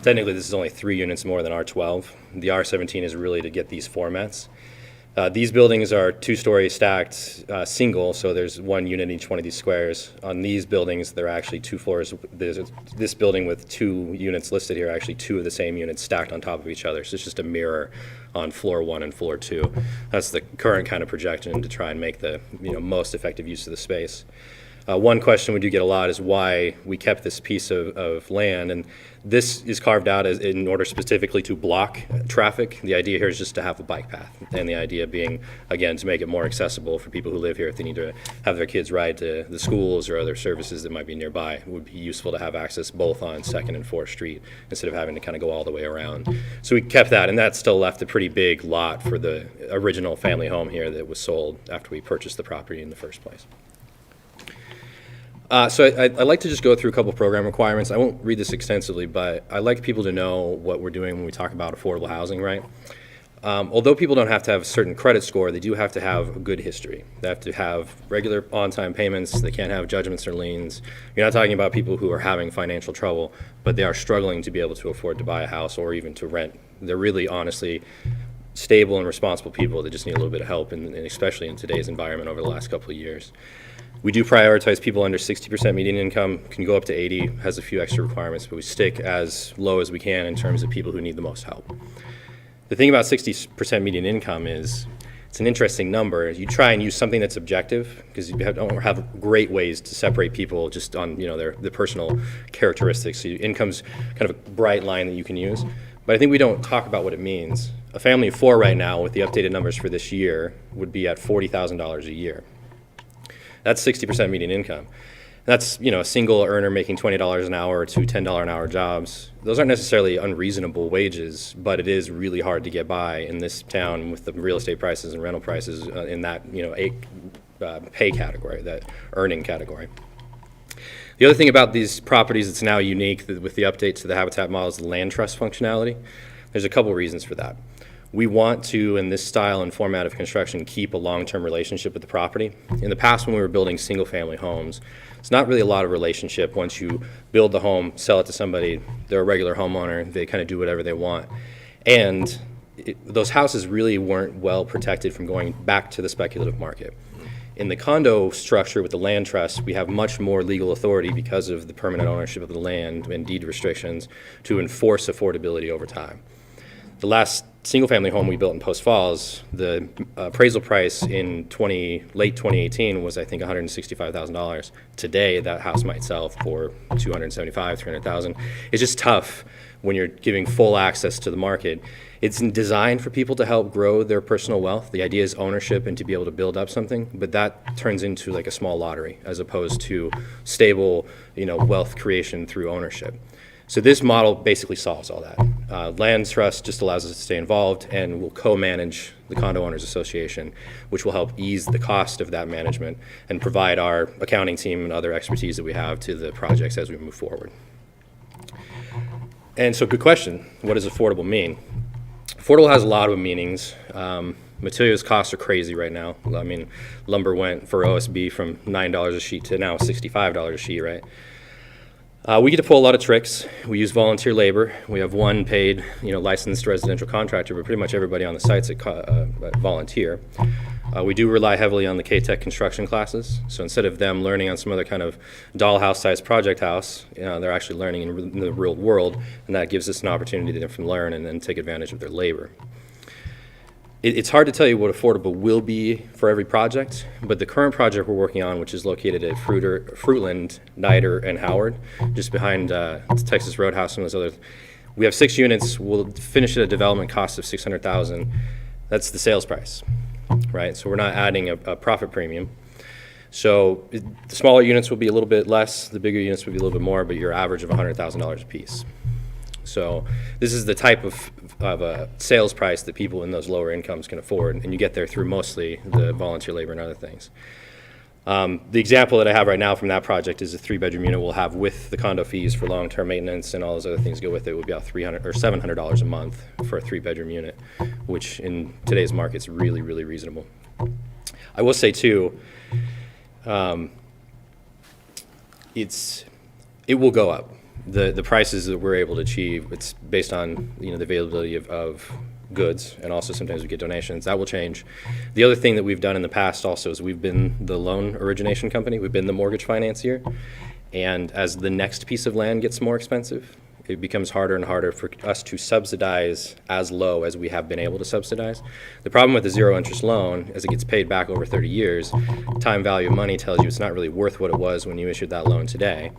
[SPEAKER 14] Technically, this is only 3 units more than R12. The R17 is really to get these formats. These buildings are 2-story stacked single, so there's 1 unit in each one of these squares. On these buildings, they're actually 2 floors. There's this building with 2 units listed here, actually 2 of the same units stacked on top of each other. So it's just a mirror on floor 1 and floor 2. That's the current kind of projection to try and make the most effective use of the space. One question we do get a lot is why we kept this piece of land, and this is carved out in order specifically to block traffic. The idea here is just to have a bike path, and the idea being, again, to make it more accessible for people who live here if they need to have their kids ride to the schools or other services that might be nearby. It would be useful to have access both on 2nd and 4th Street instead of having to kind of go all the way around. So we kept that, and that still left a pretty big lot for the original family home here that was sold after we purchased the property in the first place. So I'd like to just go through a couple program requirements. I won't read this extensively, but I'd like people to know what we're doing when we talk about affordable housing, right? Although people don't have to have a certain credit score, they do have to have a good history. They have to have regular on-time payments. They can't have judgments or liens. You're not talking about people who are having financial trouble, but they are struggling to be able to afford to buy a house or even to rent. They're really, honestly, stable and responsible people that just need a little bit of help, and especially in today's environment over the last couple of years. We do prioritize people under 60% median income, can go up to 80, has a few extra requirements, but we stick as low as we can in terms of people who need the most help. The thing about 60% median income is it's an interesting number. You try and use something that's objective because you don't have great ways to separate people just on their personal characteristics. So income's kind of a bright line that you can use, but I think we don't talk about what it means. A family of 4 right now with the updated numbers for this year would be at $40,000 a year. That's 60% median income. That's, a single earner making $20 an hour or 2 $10 an hour jobs. Those aren't necessarily unreasonable wages, but it is really hard to get by in this town with the real estate prices and rental prices in that, pay category, that earning category. The other thing about these properties that's now unique with the update to the Habitat model is the land trust functionality. There's a couple reasons for that. We want to, in this style and format of construction, keep a long-term relationship with the property. In the past, when we were building single-family homes, it's not really a lot of relationship. Once you build the home, sell it to somebody, they're a regular homeowner, they kind of do whatever they want. And those houses really weren't well protected from going back to the speculative market. In the condo structure with the land trust, we have much more legal authority because of the permanent ownership of the land and deed restrictions to enforce affordability over time. The last single-family home we built in Post Falls, the appraisal price in late 2018 was, I think, $165,000. Today, that house might sell for $275,000, $300,000. It's just tough when you're giving full access to the market. It's designed for people to help grow their personal wealth. The idea is ownership and to be able to build up something, but that turns into like a small lottery as opposed to stable, wealth creation through ownership. So this model basically solves all that. Land trust just allows us to stay involved, and we'll co-manage the Condo Owners Association, which will help ease the cost of that management and provide our accounting team and other expertise that we have to the projects as we move forward. And so, good question. What does affordable mean? Affordable has a lot of meanings. Materials costs are crazy right now. I mean, lumber went for OSB from $9 a sheet to now $65 a sheet, right? We get to pull a lot of tricks. We use volunteer labor. We have one paid, licensed residential contractor, but pretty much everybody on the site's a volunteer. We do rely heavily on the K-Tech construction classes. So instead of them learning on some other kind of dollhouse-sized project house, they're actually learning in the real world, and that gives us an opportunity to learn and then take advantage of their labor. It's hard to tell you what affordable will be for every project, but the current project we're working on, which is located at Fruitland, Niter, and Howard, just behind Texas Roadhouse and those others, we have 6 units. We'll finish at a development cost of $600,000. That's the sales price, right? So we're not adding a profit premium. So the smaller units will be a little bit less, the bigger units will be a little bit more, but your average of $100,000 a piece. So this is the type of a sales price that people in those lower incomes can afford, and you get there through mostly the volunteer labor and other things. The example that I have right now from that project is a 3-bedroom unit we'll have with the condo fees for long-term maintenance and all those other things go with it. It would be about $300 or $700 a month for a 3-bedroom unit, which in today's market is really, really reasonable. I will say too, it will go up. The prices that we're able to achieve, it's based on the availability of goods, and also sometimes we get donations. That will change. The other thing that we've done in the past also is we've been the loan origination company. We've been the mortgage financier. And as the next piece of land gets more expensive, it becomes harder and harder for us to subsidize as low as we have been able to subsidize. The problem with the zero interest loan, as it gets paid back over 30 years, time value of money tells you it's not really worth what it was when you issued that loan today.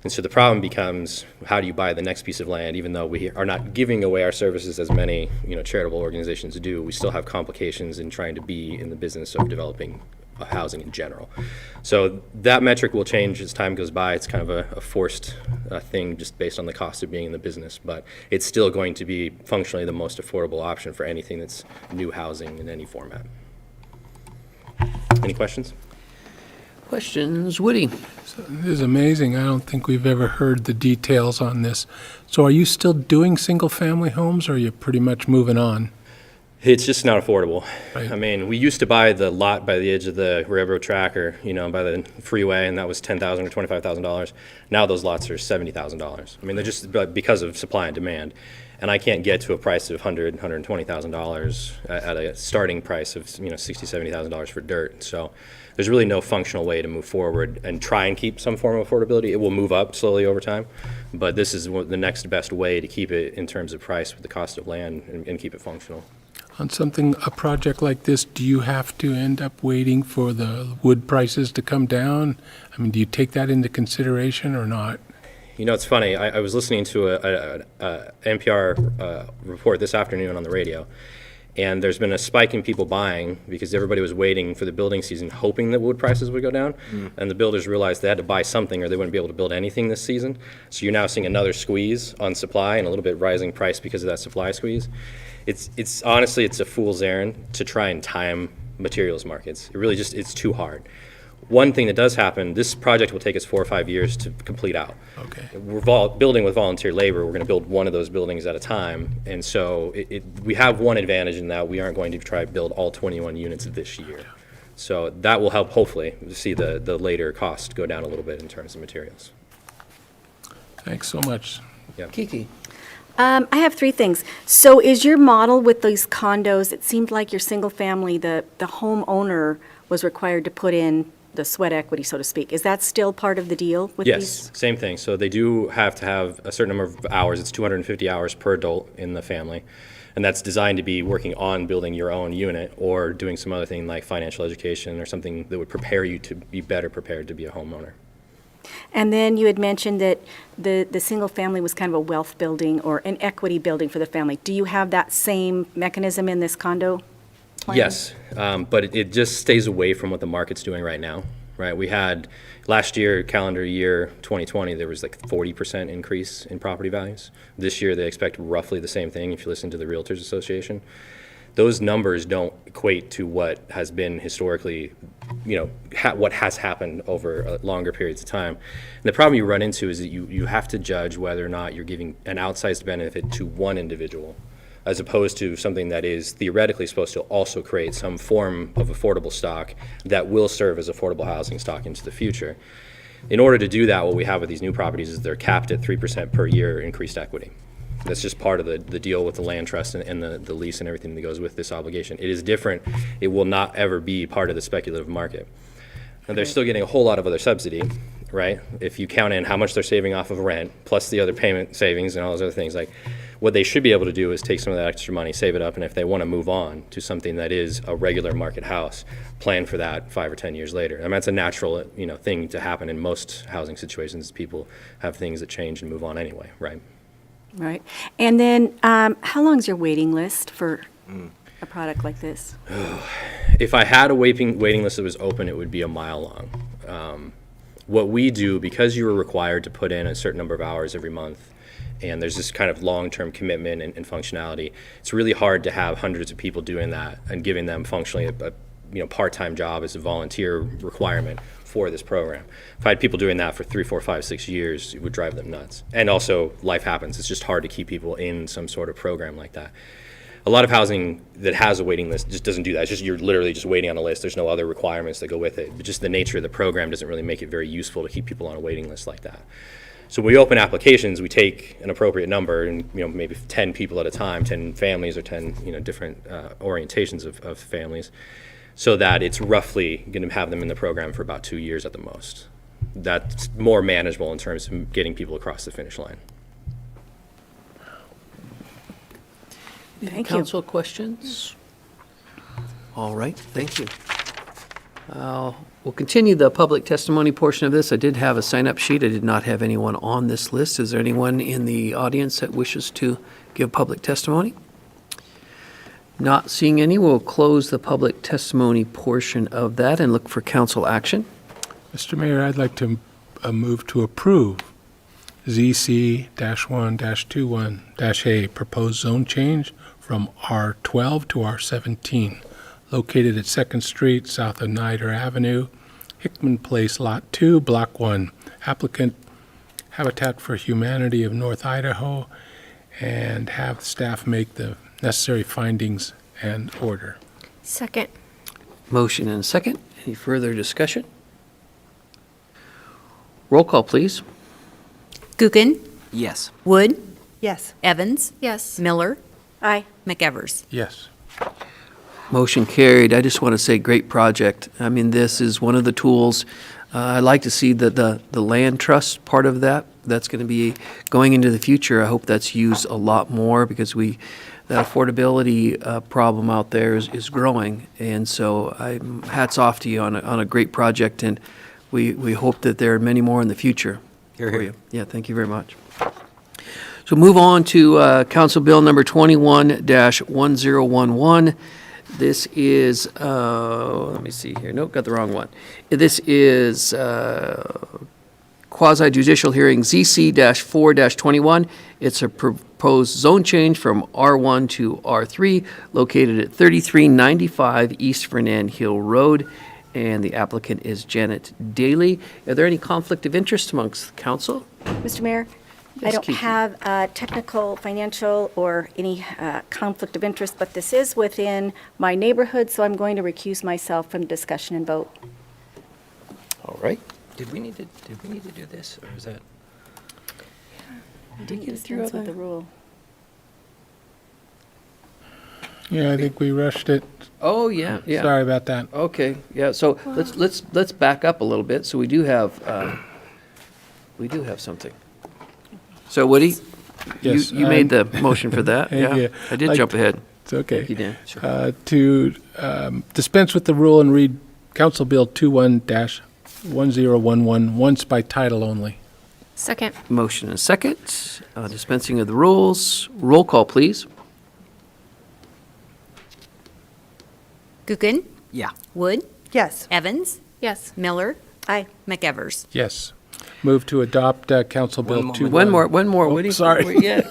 [SPEAKER 14] And so the problem becomes, how do you buy the next piece of land? Even though we are not giving away our services as many charitable organizations do, we still have complications in trying to be in the business of developing housing in general. So that metric will change as time goes by. It's kind of a forced thing just based on the cost of being in the business, but it's still going to be functionally the most affordable option for anything that's new housing in any format. Any questions?
[SPEAKER 1] Questions? Woody?
[SPEAKER 8] This is amazing. I don't think we've ever heard the details on this. So are you still doing single-family homes, or are you pretty much moving on?
[SPEAKER 14] It's just not affordable.
[SPEAKER 8] Right.
[SPEAKER 14] I mean, we used to buy the lot by the edge of the railroad track or, by the freeway, and that was $10,000 or $25,000. Now those lots are $70,000. I mean, they're just because of supply and demand. And I can't get to a price of $100,000, $120,000 at a starting price of, $60,000, $70,000 for dirt. So there's really no functional way to move forward and try and keep some form of affordability. It will move up slowly over time, but this is the next best way to keep it in terms of price with the cost of land and keep it functional.
[SPEAKER 8] On a project like this, do you have to end up waiting for the wood prices to come down? I mean, do you take that into consideration or not?
[SPEAKER 14] It's funny. I was listening to a NPR report this afternoon on the radio, and there's been a spike in people buying because everybody was waiting for the building season, hoping that wood prices would go down, and the builders realized they had to buy something or they wouldn't be able to build anything this season. So you're now seeing another squeeze on supply and a little bit rising price because of that supply squeeze. It's honestly, it's a fool's errand to try and time materials markets. It really it's too hard. One thing that does happen, this project will take us 4 or 5 years to complete out.
[SPEAKER 8] Okay.
[SPEAKER 14] We're building with volunteer labor. We're going to build one of those buildings at a time. And so we have one advantage in that we aren't going to try to build all 21 units this year. So that will help, hopefully, see the later cost go down a little bit in terms of materials.
[SPEAKER 8] Thanks so much.
[SPEAKER 14] Yeah.
[SPEAKER 1] Kiki?
[SPEAKER 5] I have 3 things. So is your model with these condos, it seemed like your single family, the homeowner was required to put in the sweat equity, so to speak. Is that still part of the deal with these?
[SPEAKER 14] Yes, same thing. So they do have to have a certain number of hours. It's 250 hours per adult in the family. And that's designed to be working on building your own unit or doing some other thing like financial education or something that would prepare you to be better prepared to be a homeowner.
[SPEAKER 5] And then you had mentioned that the single family was kind of a wealth building or an equity building for the family. Do you have that same mechanism in this condo plan?
[SPEAKER 14] Yes, but it just stays away from what the market's doing right now, right? We had last year, calendar year 2020, there was like 40% increase in property values. This year, they expect roughly the same thing if you listen to the Realtors Association. Those numbers don't equate to what has been historically, what has happened over longer periods of time. And the problem you run into is that you have to judge whether or not you're giving an outsized benefit to one individual, as opposed to something that is theoretically supposed to also create some form of affordable stock that will serve as affordable housing stock into the future. In order to do that, what we have with these new properties is they're capped at 3% per year increased equity. That's just part of the deal with the land trust and the lease and everything that goes with this obligation. It is different. It will not ever be part of the speculative market. And they're still getting a whole lot of other subsidy, right? If you count in how much they're saving off of rent, plus the other payment savings and all those other things, like what they should be able to do is take some of that extra money, save it up, and if they want to move on to something that is a regular market house, plan for that 5 or 10 years later. I mean, that's a natural, thing to happen in most housing situations. People have things that change and move on anyway, right?
[SPEAKER 5] Right. And then, how long's your waiting list for a product like this?
[SPEAKER 14] If I had a waiting list that was open, it would be a mile long. What we do, because you are required to put in a certain number of hours every month, and there's this kind of long-term commitment and functionality, it's really hard to have hundreds of people doing that and giving them functionally a part-time job as a volunteer requirement for this program. If I had people doing that for 3, 4, 5, 6 years, it would drive them nuts. And also, life happens. It's just hard to keep people in some sort of program like that. A lot of housing that has a waiting list just doesn't do that. It's just you're literally just waiting on a list. There's no other requirements that go with it. But just the nature of the program doesn't really make it very useful to keep people on a waiting list like that. So when we open applications, we take an appropriate number and maybe 10 people at a time, 10 families or 10 different orientations of families, so that it's roughly going to have them in the program for about 2 years at the most. That's more manageable in terms of getting people across the finish line.
[SPEAKER 5] Thank you.
[SPEAKER 1] Council questions? All right, thank you. We'll continue the public testimony portion of this. I did have a sign-up sheet. I did not have anyone on this list. Is there anyone in the audience that wishes to give public testimony? Not seeing any, we'll close the public testimony portion of that and look for council action.
[SPEAKER 8] Mr. Mayor, I'd like to move to approve ZC-1-21-A, proposed zone change from R12 to R17, located at 2nd Street, south of Nider Avenue, Hickman Place, Lot 2, Block 1. Applicant Habitat for Humanity of North Idaho, and have staff make the necessary findings and order.
[SPEAKER 13] Second.
[SPEAKER 1] Motion and a second. Any further discussion? Roll call, please.
[SPEAKER 2] Gookin,
[SPEAKER 11] Yes.
[SPEAKER 2] Wood,
[SPEAKER 4] Yes.
[SPEAKER 2] Evans,
[SPEAKER 13] Yes.
[SPEAKER 2] Miller,
[SPEAKER 5] Aye.
[SPEAKER 2] McEvers.
[SPEAKER 8] Yes.
[SPEAKER 1] Motion carried. I just want to say, great project. I mean, this is one of the tools. I'd like to see the land trust part of that. That's going to be going into the future. I hope that's used a lot more because that affordability problem out there is growing. And so hats off to you on a great project, and we hope that there are many more in the future.
[SPEAKER 11] Hear,
[SPEAKER 1] for
[SPEAKER 11] hear.
[SPEAKER 1] you. Yeah, thank you very much. So move on to Council Bill number 21-1011. This is, let me see here. Nope, got the wrong one. This is quasi-judicial hearing ZC-4-21. It's a proposed zone change from R1 to R3, located at 3395 East Fernan Hill Road, and the applicant is Janet Daly. Are there any conflict of interest amongst the council?
[SPEAKER 5] Mr. Mayor, I
[SPEAKER 1] Yes,
[SPEAKER 5] don't
[SPEAKER 1] Kiki.
[SPEAKER 5] have technical, financial, or any conflict of interest, but this is within my neighborhood, so I'm going to recuse myself from discussion and vote.
[SPEAKER 1] All right.
[SPEAKER 11] Did we need to do this, or is that?
[SPEAKER 5] I didn't dispense with the rule.
[SPEAKER 8] Yeah, I think we rushed it.
[SPEAKER 1] Oh, yeah, yeah.
[SPEAKER 8] Sorry about that.
[SPEAKER 1] Okay, yeah, so let's back up a little bit. So we do have something. So Woody,
[SPEAKER 8] Yes,
[SPEAKER 1] you made the motion for that, yeah?
[SPEAKER 8] Yeah.
[SPEAKER 1] I did jump ahead.
[SPEAKER 8] It's okay.
[SPEAKER 1] Thank you, Dan.
[SPEAKER 8] To dispense with the rule and read Council Bill 21-1011 once by title only.
[SPEAKER 13] Second.
[SPEAKER 1] Motion and a second, dispensing of the rules. Roll call, please.
[SPEAKER 2] Gookin,
[SPEAKER 11] Yeah.
[SPEAKER 2] Wood,
[SPEAKER 4] Yes.
[SPEAKER 2] Evans,
[SPEAKER 13] Yes.
[SPEAKER 2] Miller,
[SPEAKER 5] Aye.
[SPEAKER 2] McEvers.
[SPEAKER 8] Yes. Move to adopt Council Bill
[SPEAKER 11] One
[SPEAKER 8] 21.
[SPEAKER 1] One more,
[SPEAKER 8] Oh,
[SPEAKER 1] Woody.
[SPEAKER 8] sorry.
[SPEAKER 1] Yeah.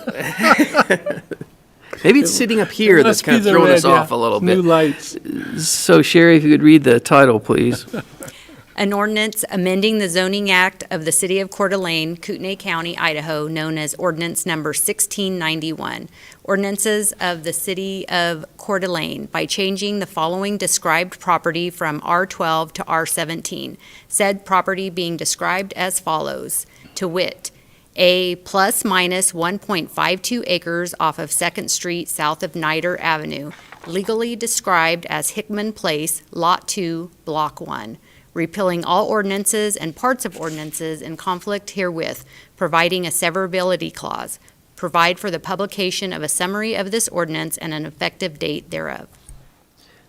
[SPEAKER 1] Maybe it's sitting up here that's
[SPEAKER 8] Must
[SPEAKER 1] kind
[SPEAKER 8] be
[SPEAKER 1] of
[SPEAKER 8] the
[SPEAKER 1] throwing
[SPEAKER 8] red,
[SPEAKER 1] us off a
[SPEAKER 8] yeah.
[SPEAKER 1] little
[SPEAKER 8] New
[SPEAKER 1] bit.
[SPEAKER 8] lights.
[SPEAKER 1] So Sherry, if you could read the title, please.
[SPEAKER 2] An ordinance amending the zoning act of the city of Coeur d'Alene, Kootenai County, Idaho, known as ordinance number 1691. Ordinances of the city of Coeur d'Alene by changing the following described property from R12 to R17. Said property being described as follows, to wit, A plus minus 1.52 acres off of 2nd Street south of Niter Avenue, legally described as Hickman Place, Lot 2, Block 1, repealing all ordinances and parts of ordinances in conflict herewith, providing a severability clause, provide for the publication of a summary of this ordinance and an effective date thereof.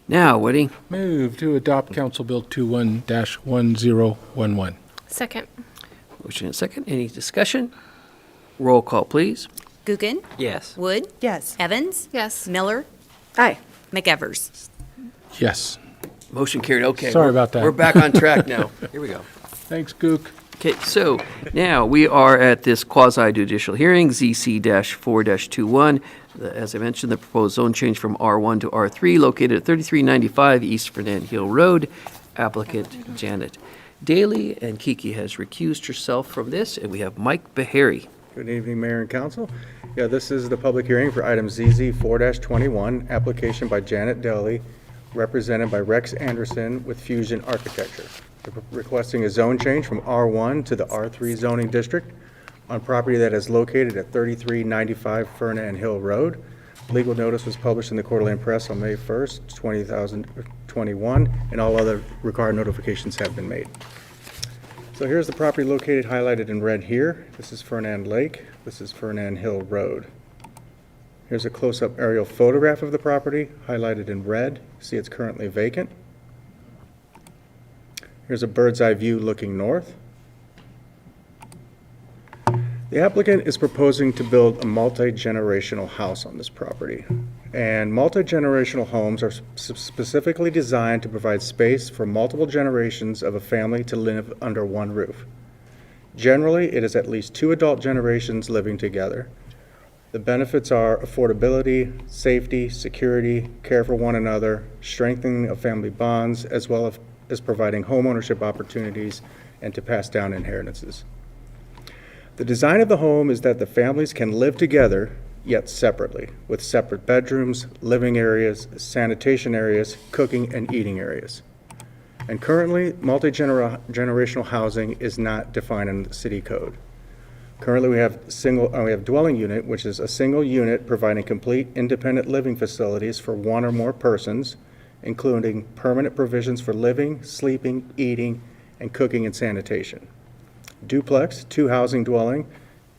[SPEAKER 1] Now, Woody,
[SPEAKER 8] Move to adopt Council Bill 21-1011.
[SPEAKER 13] Second.
[SPEAKER 1] motion and second. Any discussion? Roll call, please.
[SPEAKER 2] Guggen?
[SPEAKER 11] Yes.
[SPEAKER 2] Wood?
[SPEAKER 4] Yes.
[SPEAKER 2] Evans?
[SPEAKER 13] Yes.
[SPEAKER 2] Miller?
[SPEAKER 5] Aye.
[SPEAKER 2] McEvers?
[SPEAKER 8] Yes.
[SPEAKER 1] Motion carried. Okay.
[SPEAKER 8] Sorry
[SPEAKER 1] we're-
[SPEAKER 8] about that.
[SPEAKER 1] We're back on track now.
[SPEAKER 11] Here we go.
[SPEAKER 8] Thanks, Gook.
[SPEAKER 1] Okay, so now we are at this quasi-judicial hearing, ZC-4-21. As I mentioned, the proposed zone change from R1 to R3 located at 3395 East Fernan Hill Road. Applicant Janet Daly, and Kiki has recused herself from this, and we have Mike Beharry.
[SPEAKER 15] Good evening, Mayor and Council. Yeah, this is the public hearing for item ZZ 4-21, application by Janet Daly, represented by Rex Anderson with Fusion Architecture. They're requesting a zone change from R1 to the R3 zoning district on property that is located at 3395 Fernan Hill Road. Legal notice was published in the Quarterly Press on May 1st, 2021, and all other required notifications have been made. So here's the property located highlighted in red here. This is Fernan Lake. This is Fernan Hill Road. Here's a close-up aerial photograph of the property highlighted in red. See, it's currently vacant. Here's a bird's eye view looking north. The applicant is proposing to build a multi-generational house on this property. And multi-generational homes are specifically designed to provide space for multiple generations of a family to live under one roof. Generally, it is at least 2 adult generations living together. The benefits are affordability, safety, security, care for one another, strengthening of family bonds, as well as providing homeownership opportunities and to pass down inheritances. The design of the home is that the families can live together, yet separately, with separate bedrooms, living areas, sanitation areas, cooking and eating areas. And currently, multi-generational housing is not defined in the city code. Currently, we have dwelling unit, which is a single unit providing complete independent living facilities for one or more persons, including permanent provisions for living, sleeping, eating, and cooking and sanitation. Duplex, 2 housing dwelling,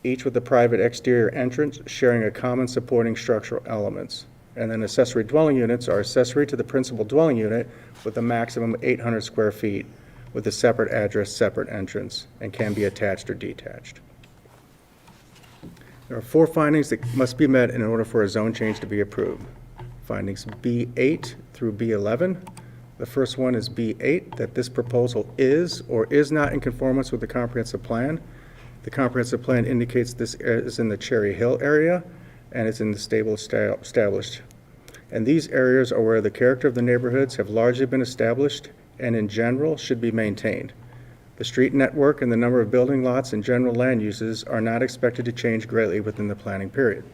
[SPEAKER 15] each with a private exterior entrance sharing a common supporting structural elements. And then accessory dwelling units are accessory to the principal dwelling unit with a maximum of 800 square feet with a separate address, separate entrance, and can be attached or detached. There are 4 findings that must be met in order for a zone change to be approved. Findings B8 through B11. The first one is B8, that this proposal is or is not in conformance with the comprehensive plan. The comprehensive plan indicates this is in the Cherry Hill area, and it's in the stable established. And these areas are where the character of the neighborhoods have largely been established and in general should be maintained. The street network and the number of building lots and general land uses are not expected to change greatly within the planning period.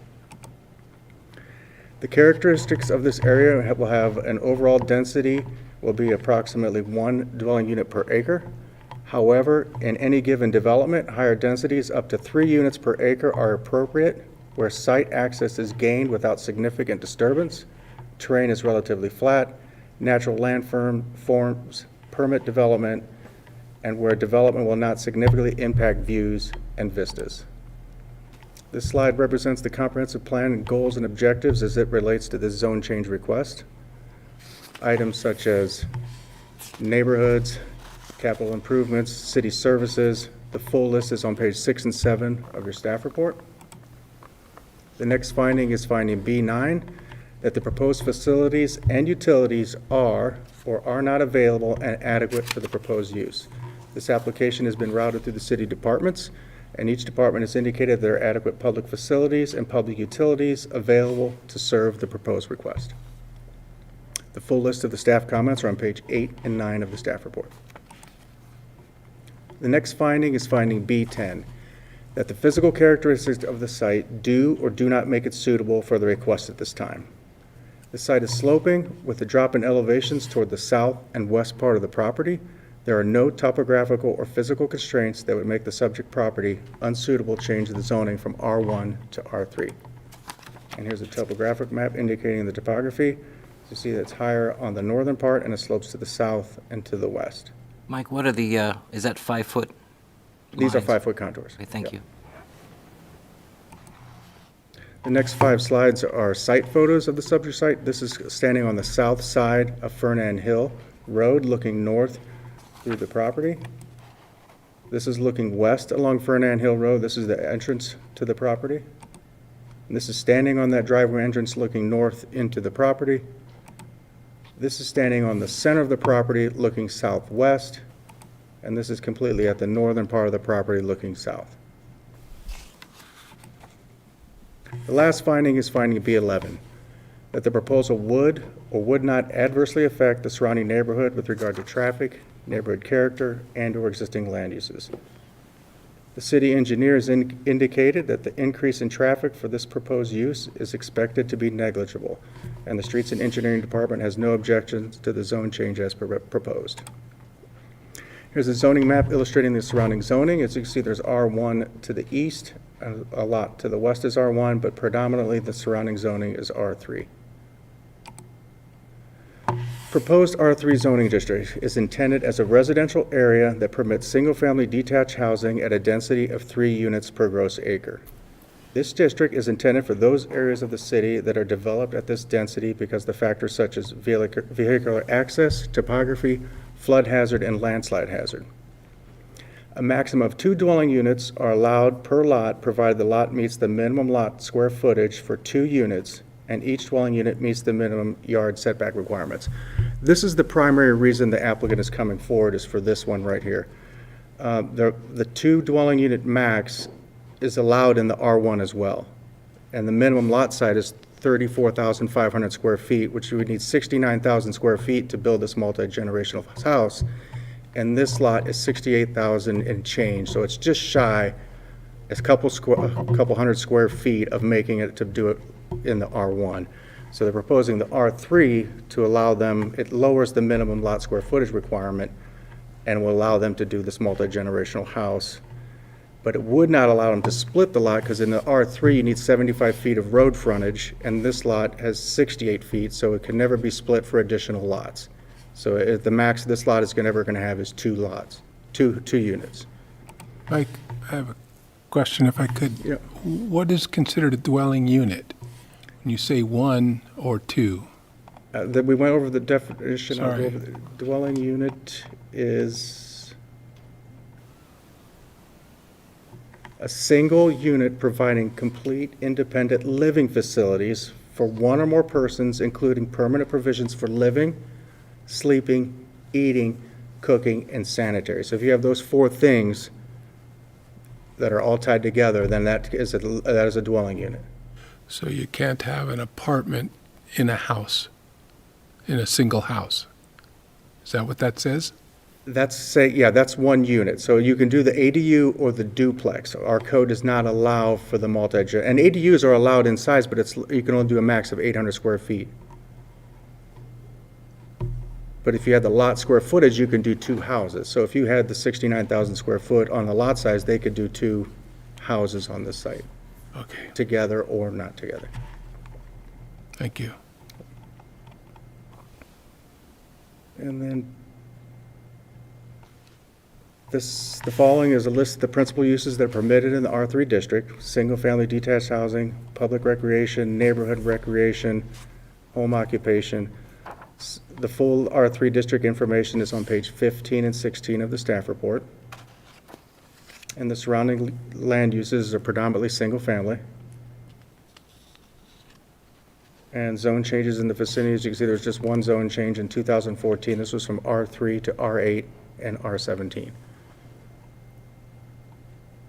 [SPEAKER 15] The characteristics of this area will have an overall density will be approximately 1 dwelling unit per acre. However, in any given development, higher densities up to 3 units per acre are appropriate where site access is gained without significant disturbance, terrain is relatively flat, natural landforms, permit development, and where development will not significantly impact views and vistas. This slide represents the comprehensive plan and goals and objectives as it relates to this zone change request. Items such as neighborhoods, capital improvements, city services. The full list is on page 6 and 7 of your staff report. The next finding is finding B9, that the proposed facilities and utilities are or are not available and adequate for the proposed use. This application has been routed through the city departments, and each department has indicated there are adequate public facilities and public utilities available to serve the proposed request. The full list of the staff comments are on page 8 and 9 of the staff report. The next finding is finding B10, that the physical characteristics of the site do or do not make it suitable for the request at this time. The site is sloping with a drop in elevations toward the south and west part of the property. There are no topographical or physical constraints that would make the subject property unsuitable change of the zoning from R1 to R3. And here's a topographic map indicating the topography. You see that it's higher on the northern part and it slopes to the south and to the west.
[SPEAKER 11] Mike, what are the, is that 5-foot?
[SPEAKER 15] These are
[SPEAKER 11] lines?
[SPEAKER 15] 5-foot contours.
[SPEAKER 11] Okay, thank
[SPEAKER 15] Yep.
[SPEAKER 11] you.
[SPEAKER 15] The next 5 slides are site photos of the subject site. This is standing on the south side of Fernan Hill Road, looking north through the property. This is looking west along Fernan Hill Road. This is the entrance to the property. And this is standing on that driveway entrance looking north into the property. This is standing on the center of the property looking southwest. And this is completely at the northern part of the property looking south. The last finding is finding B11, that the proposal would or would not adversely affect the surrounding neighborhood with regard to traffic, neighborhood character, and/or existing land uses. The city engineer has indicated that the increase in traffic for this proposed use is expected to be negligible, and the Streets and Engineering Department has no objections to the zone change as proposed. Here's a zoning map illustrating the surrounding zoning. As you can see, there's R1 to the east, a lot to the west is R1, but predominantly the surrounding zoning is R3. Proposed R3 zoning district is intended as a residential area that permits single-family detached housing at a density of 3 units per gross acre. This district is intended for those areas of the city that are developed at this density because the factors such as vehicular access, topography, flood hazard, and landslide hazard. A maximum of 2 dwelling units are allowed per lot, provided the lot meets the minimum lot square footage for 2 units, and each dwelling unit meets the minimum yard setback requirements. This is the primary reason the applicant is coming forward, is for this one right here. The 2 dwelling unit max is allowed in the R1 as well, and the minimum lot size is 34,500 square feet, which you would need 69,000 square feet to build this multi-generational house. And this lot is 68,000 and change, so it's just shy, it's a couple hundred square feet of making it to do it in the R1. So they're proposing the R3 to allow them, it lowers the minimum lot square footage requirement and will allow them to do this multi-generational house. But it would not allow them to split the lot, because in the R3 you need 75 feet of road frontage, and this lot has 68 feet, so it can never be split for additional lots. So the max this lot is never going to have is 2 lots, two units.
[SPEAKER 8] Mike, I have a question if I could.
[SPEAKER 15] Yeah.
[SPEAKER 8] What is considered a dwelling unit? When you say 1 or 2?
[SPEAKER 15] We went over the definition. I'll go
[SPEAKER 8] Sorry.
[SPEAKER 15] over the dwelling unit is a single unit providing complete independent living facilities for 1 or more persons, including permanent provisions for living, sleeping, eating, cooking, and sanitary. So if you have those 4 things that are all tied together, then that is a dwelling unit.
[SPEAKER 8] So you can't have an apartment in a house, in a single house. Is that what that says?
[SPEAKER 15] That's 1 unit. So you can do the ADU or the duplex. Our code does not allow for the and ADUs are allowed in size, but you can only do a max of 800 square feet. But if you had the lot square footage, you can do 2 houses. So if you had the 69,000 square foot on the lot size, they could do 2 houses on the site.
[SPEAKER 8] Okay,
[SPEAKER 15] Together or not together.
[SPEAKER 8] thank you.
[SPEAKER 15] And then the following is a list of the principal uses that are permitted in the R3 district: single-family detached housing, public recreation, neighborhood recreation, home occupation. The full R3 district information is on page 15 and 16 of the staff report. And the surrounding land uses are predominantly single-family. And zone changes in the vicinity, as you can see, there's just 1 zone change in 2014. This was from R3 to R8 and R17.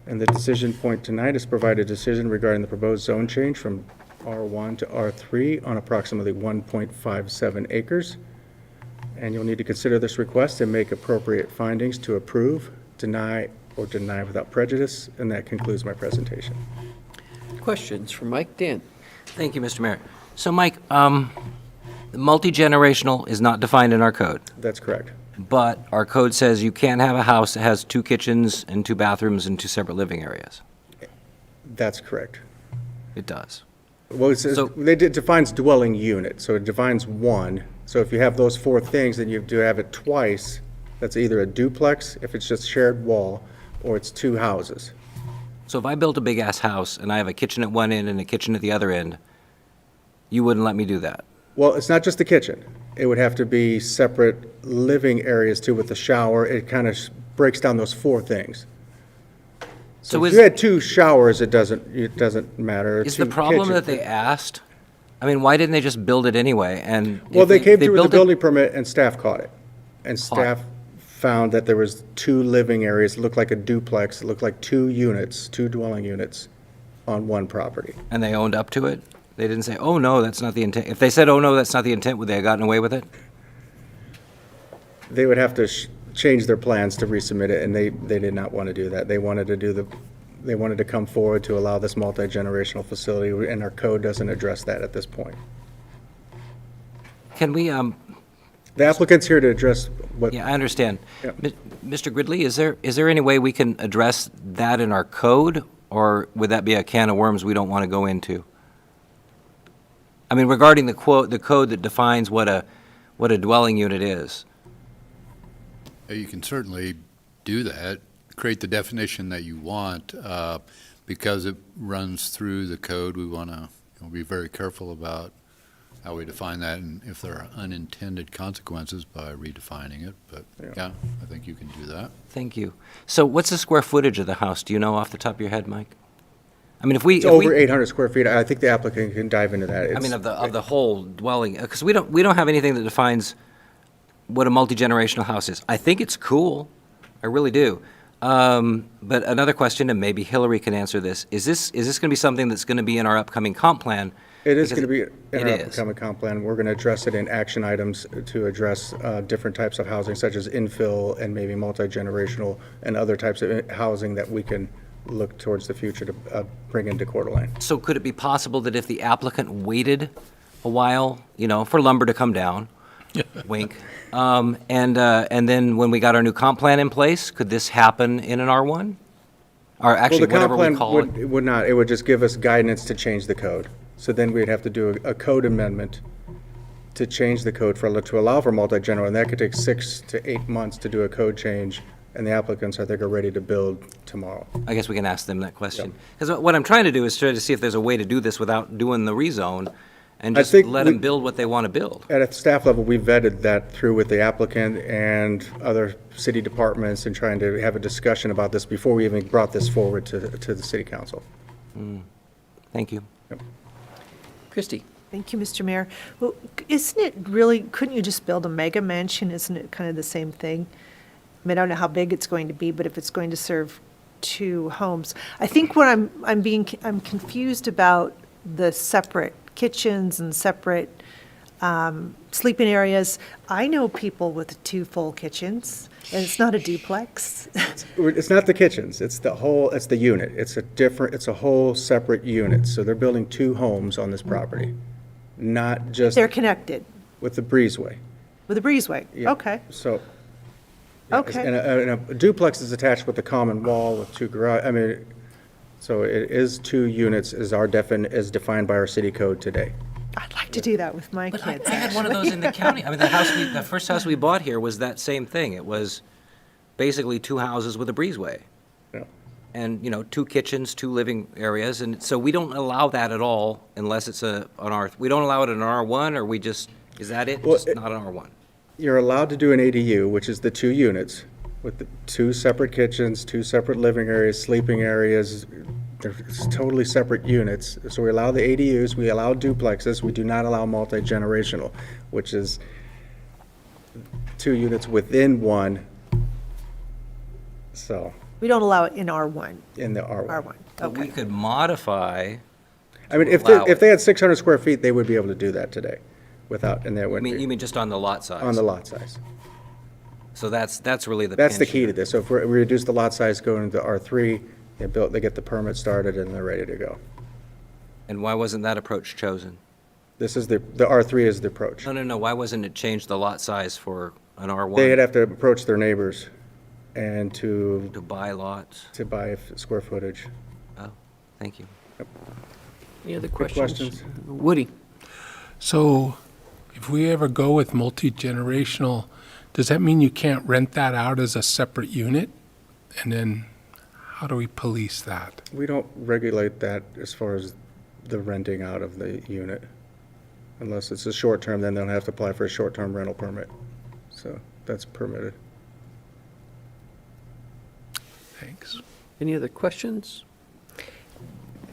[SPEAKER 15] And the decision point tonight is provide a decision regarding the proposed zone change from R1 to R3 on approximately 1.57 acres. And you'll need to consider this request and make appropriate findings to approve, deny, or deny without prejudice. And that concludes my presentation.
[SPEAKER 1] Questions for Mike? Dan?
[SPEAKER 11] Thank you, Mr. Mayor. So, Mike, multi-generational is not defined in our code.
[SPEAKER 15] That's correct.
[SPEAKER 11] but our code says you can't have a house that has 2 kitchens and 2 bathrooms and 2 separate living areas.
[SPEAKER 15] That's correct.
[SPEAKER 11] It does.
[SPEAKER 15] Well, it says, it defines dwelling unit, so it defines one. So if you have those 4 things, then you have to have it twice. That's either a duplex, if it's just shared wall, or it's 2 houses.
[SPEAKER 11] So if I built a big-ass house and I have a kitchen at one end and a kitchen at the other end, you wouldn't let me do that?
[SPEAKER 15] Well, it's not just the kitchen. It would have to be separate living areas too with the shower. It kind of breaks down those 4 things. So if you had 2 showers, it doesn't matter.
[SPEAKER 11] Is the problem that they asked? I mean, why didn't they just build it anyway? And
[SPEAKER 15] well, they came through with the building permit and staff caught it. And staff found that there was 2 living areas, it looked like a duplex, it looked like 2 units, 2 dwelling units on one property.
[SPEAKER 11] And they owned up to it? They didn't say, oh, no, that's not the intent. If they said, oh, no, that's not the intent, would they have gotten away with it?
[SPEAKER 15] They would have to change their plans to resubmit it, and they did not want to do that. They wanted to come forward to allow this multi-generational facility, and our code doesn't address that at this point.
[SPEAKER 11] Can we,
[SPEAKER 15] The applicant's here to address what.
[SPEAKER 11] yeah, I understand.
[SPEAKER 15] Yep.
[SPEAKER 11] Mr. Gridley, is there any way we can address that in our code, or would that be a can of worms we don't want to go into? I mean, regarding the code that defines what a dwelling unit is.
[SPEAKER 16] You can certainly do that, create the definition that you want. Because it runs through the code, we want to be very careful about how we define that and if there are unintended consequences by redefining it. But yeah, I think you can do that.
[SPEAKER 11] Thank you. So what's the square footage of the house? Do you know off the top of your head, Mike? I mean,
[SPEAKER 15] It's over 800 square feet. I think the applicant can dive into that.
[SPEAKER 11] I mean, of the whole dwelling, because we don't have anything that defines what a multi-generational house is. I think it's cool. I really do. But another question, and maybe Hillary can answer this, is this going to be something that's going to be in our upcoming comp plan?
[SPEAKER 15] It is going to be in our upcoming comp plan. We're going to address it in action items to address different types of housing, such as infill and maybe multi-generational and other types of housing that we can look towards the future to bring into Coeur d'Alene.
[SPEAKER 11] So could it be possible that if the applicant waited a while, for lumber to come down, wink, and then when we got our new comp plan in place, could this happen in an R1? Or actually, whatever we call it?
[SPEAKER 15] It would not. It would just give us guidance to change the code. So then we'd have to do a code amendment to change the code to allow for multi-general, and that could take 6 to 8 months to do a code change, and the applicants, I think, are ready to build tomorrow.
[SPEAKER 11] I guess we can ask them that question. Because what I'm trying to do is try to see if there's a way to do this without doing the rezone, and just let them build what they want to build.
[SPEAKER 15] At a staff level, we vetted that through with the applicant and other city departments and trying to have a discussion about this before we even brought this forward to the city council.
[SPEAKER 11] Thank you.
[SPEAKER 15] Yep.
[SPEAKER 1] Christie.
[SPEAKER 4] Thank you, Mr. Mayor. Well, isn't it really, couldn't you just build a mega mansion? Isn't it kind of the same thing? I mean, I don't know how big it's going to be, but if it's going to serve 2 homes. I think what I'm confused about the separate kitchens and separate sleeping areas. I know people with 2 full kitchens, and it's not a duplex.
[SPEAKER 15] It's not the kitchens, it's the unit. It's a whole separate unit. So they're building 2 homes on this property, not just.
[SPEAKER 4] They're connected.
[SPEAKER 15] With the breezeway.
[SPEAKER 4] With a breezeway,
[SPEAKER 15] Yeah.
[SPEAKER 4] okay.
[SPEAKER 15] So. Yeah,
[SPEAKER 4] Okay.
[SPEAKER 15] And a duplex is attached with a common wall with 2 garage, so it is 2 units as defined by our city code today.
[SPEAKER 4] I'd like to do that with my
[SPEAKER 11] But
[SPEAKER 4] kids.
[SPEAKER 11] I had one of those in the county. I mean, the first house we bought here was that same thing. It was basically 2 houses with a breezeway.
[SPEAKER 15] Yeah.
[SPEAKER 11] And, 2 kitchens, 2 living areas, and so we don't allow that at all unless it's we don't allow it in an R1, or is that it?
[SPEAKER 15] Well,
[SPEAKER 11] Just not an R1?
[SPEAKER 15] You're allowed to do an ADU, which is the 2 units, with the 2 separate kitchens, 2 separate living areas, sleeping areas. They're totally separate units. So we allow the ADUs, we allow duplexes, we do not allow multi-generational, which is 2 units within one. So.
[SPEAKER 4] We don't allow it in R1.
[SPEAKER 15] In the R1.
[SPEAKER 4] R1,
[SPEAKER 11] But we
[SPEAKER 4] okay.
[SPEAKER 11] could modify.
[SPEAKER 15] I mean, if they had 600 square feet, they would be able to do that today and that would
[SPEAKER 11] You mean just on the lot size?
[SPEAKER 15] on the lot size.
[SPEAKER 11] So that's really the
[SPEAKER 15] That's the
[SPEAKER 11] pinch
[SPEAKER 15] key
[SPEAKER 11] here.
[SPEAKER 15] to this. So if we reduce the lot size going into R3, they get the permit started and they're ready to go.
[SPEAKER 11] And why wasn't that approach chosen?
[SPEAKER 15] This is the R3 is the approach.
[SPEAKER 11] No. Why wasn't it changed the lot size for an R1?
[SPEAKER 15] They'd have to approach their neighbors and to
[SPEAKER 11] buy lots?
[SPEAKER 15] to buy square footage.
[SPEAKER 11] Oh, thank you.
[SPEAKER 1] Any other
[SPEAKER 15] Good
[SPEAKER 1] questions? Woody?
[SPEAKER 8] So if we ever go with multi-generational, does that mean you can't rent that out as a separate unit? And then how do we police that?
[SPEAKER 15] We don't regulate that as far as the renting out of the unit. Unless it's a short-term, then they'll have to apply for a short-term rental permit. So that's permitted.
[SPEAKER 8] Thanks.
[SPEAKER 1] Any other questions?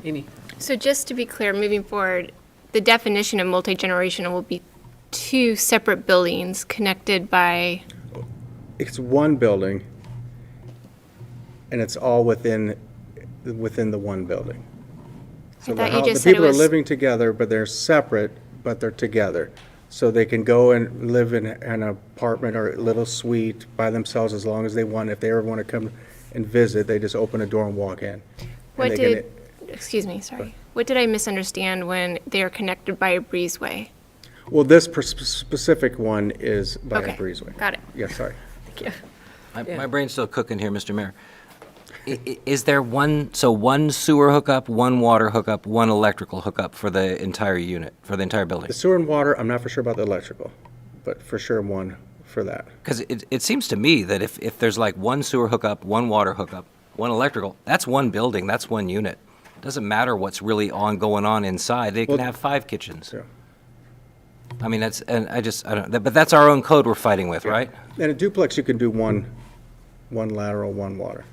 [SPEAKER 1] Amy?
[SPEAKER 17] So just to be clear, moving forward, the definition of multi-generational will be two separate buildings connected by,
[SPEAKER 15] It's one building, and it's all within the one building. So
[SPEAKER 17] thought
[SPEAKER 15] the
[SPEAKER 17] you
[SPEAKER 15] hou-
[SPEAKER 17] just
[SPEAKER 15] the
[SPEAKER 17] said it
[SPEAKER 15] people are
[SPEAKER 17] was-
[SPEAKER 15] living together, but they're separate, but they're together. So they can go and live in an apartment or a little suite by themselves as long as they want. If they ever want to come and visit, they just open a door and walk in. And
[SPEAKER 17] what
[SPEAKER 15] they
[SPEAKER 17] did,
[SPEAKER 15] can-
[SPEAKER 17] excuse me, sorry. What did I misunderstand when they are connected by a breezeway?
[SPEAKER 15] Well, this specific one is by a
[SPEAKER 17] Okay,
[SPEAKER 15] breezeway.
[SPEAKER 17] got it.
[SPEAKER 15] Yes, sorry.
[SPEAKER 17] Thank you.
[SPEAKER 11] My brain's still cooking here, Mr. Mayor. Is there one sewer hookup, one water hookup, one electrical hookup for the entire unit, for the entire building?
[SPEAKER 15] The sewer and water, I'm not for sure about the electrical, but for sure one for that.
[SPEAKER 11] Because it seems to me that if there's like one sewer hookup, one water hookup, one electrical, that's one building, that's one unit. It doesn't matter what's really going on inside. They can
[SPEAKER 15] Well,
[SPEAKER 11] have 5 kitchens.
[SPEAKER 15] Yeah.
[SPEAKER 11] I mean, I don't, but that's our own code we're fighting with, right?
[SPEAKER 15] And a duplex, you can do one lateral, one water,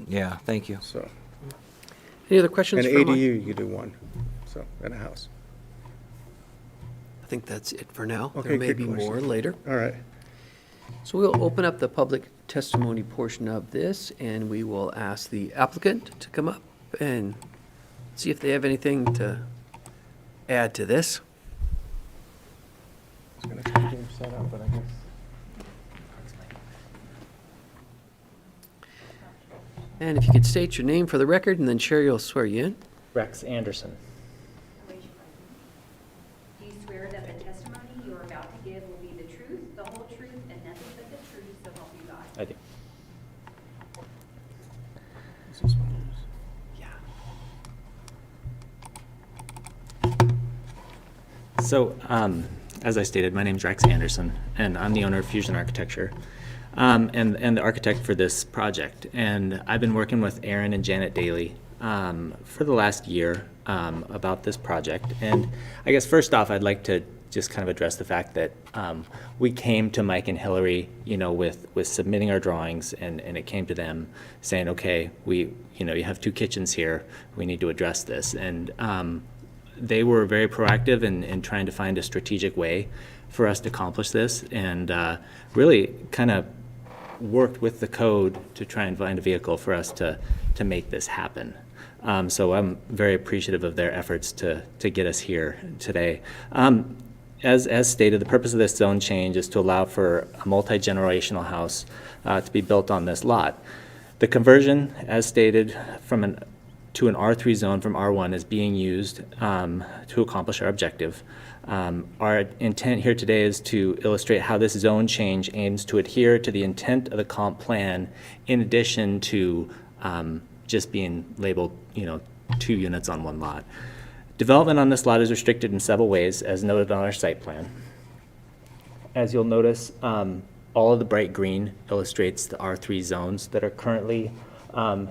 [SPEAKER 11] Yeah, thank you.
[SPEAKER 15] so.
[SPEAKER 1] Any other questions
[SPEAKER 15] And
[SPEAKER 1] for
[SPEAKER 15] ADU,
[SPEAKER 1] Mike?
[SPEAKER 15] you could do one, so, in a house.
[SPEAKER 1] I think that's it for now.
[SPEAKER 15] Okay,
[SPEAKER 1] There may
[SPEAKER 15] good
[SPEAKER 1] be
[SPEAKER 15] question.
[SPEAKER 1] more later.
[SPEAKER 15] All right.
[SPEAKER 1] So we'll open up the public testimony portion of this, and we will ask the applicant to come up and see if they have anything to add to this.
[SPEAKER 15] I was gonna try to get him set up, but I guess.
[SPEAKER 1] And if you could state your name for the record, and then Sherry will swear you in.
[SPEAKER 18] Rex Anderson.
[SPEAKER 2] Do you swear that the testimony you are about to give will be the truth, the whole truth, and nothing but the truth, so help you God?
[SPEAKER 18] I do. So, as I stated, my name is Rex Anderson, and I'm the owner of Fusion Architecture, and the architect for this project. And I've been working with Aaron and Janet Daly for the last year about this project. And I guess first off, I'd like to just kind of address the fact that we came to Mike and Hillary, with submitting our drawings, and it came to them saying, okay, you have 2 kitchens here, we need to address this. And they were very proactive in trying to find a strategic way for us to accomplish this, and really kind of worked with the code to try and find a vehicle for us to make this happen. So I'm very appreciative of their efforts to get us here today. As stated, the purpose of this zone change is to allow for a multi-generational house to be built on this lot. The conversion, as stated, to an R3 zone from R1 is being used to accomplish our objective. Our intent here today is to illustrate how this zone change aims to adhere to the intent of the comp plan, in addition to just being labeled, 2 units on 1 lot. Development on this lot is restricted in several ways, as noted on our site plan. As you'll notice, all of the bright green illustrates the R3 zones that are currently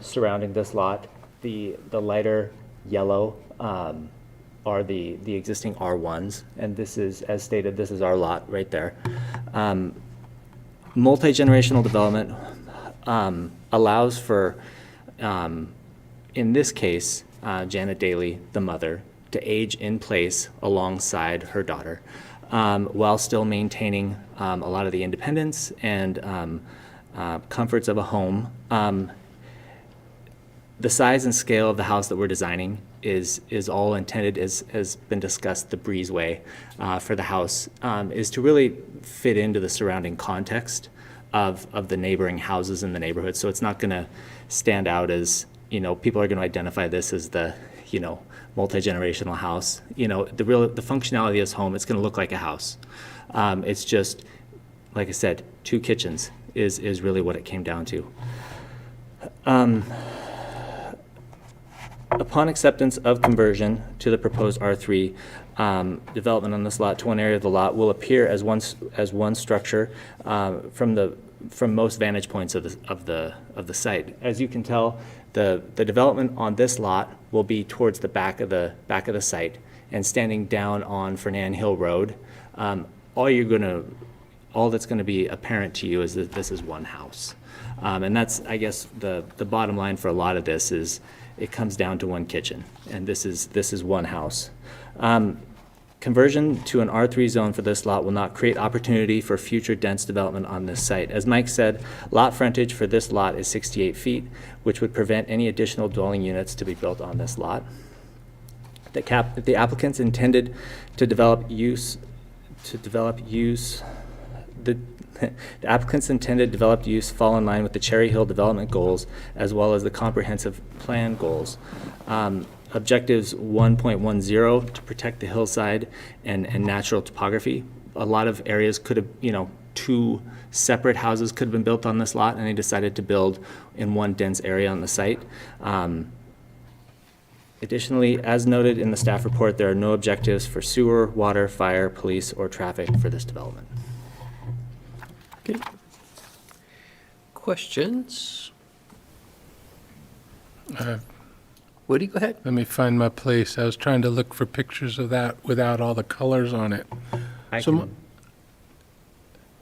[SPEAKER 18] surrounding this lot. The lighter yellow are the existing R1s, and this is, as stated, this is our lot right there. Multi-generational development allows for, in this case, Janet Daly, the mother, to age in place alongside her daughter, while still maintaining a lot of the independence and comforts of a home. The size and scale of the house that we're designing is all intended, as has been discussed, the breezeway for the house is to really fit into the surrounding context of the neighboring houses in the neighborhood. So it's not going to stand out as, people are going to identify this as the, multi-generational house. The functionality of this home, it's going to look like a house. It's just, like I said, 2 kitchens is really what it came down to. Upon acceptance of conversion to the proposed R3 development on this lot to one area of the lot will appear as one structure from most vantage points of the site. As you can tell, the development on this lot will be towards the back of the site and standing down on Fernan Hill Road. All that's going to be apparent to you is that this is one house. And that's, I guess, the bottom line for a lot of this is it comes down to one kitchen, and this is one house. Conversion to an R3 zone for this lot will not create opportunity for future dense development on this site. As Mike said, lot frontage for this lot is 68 feet, which would prevent any additional dwelling units to be built on this lot. The applicants intended to develop use. The applicants intended developed use fall in line with the Cherry Hill development goals as well as the comprehensive plan goals. Objectives 1.10 to protect the hillside and natural topography. A lot of areas could have, 2 separate houses could have been built on this lot, and they decided to build in one dense area on the site. Additionally, as noted in the staff report, there are no objectives for sewer, water, fire, police, or traffic for this development.
[SPEAKER 1] Okay. Questions? Woody, go ahead.
[SPEAKER 8] Let me find my place. I was trying to look for pictures of that without all the colors on it.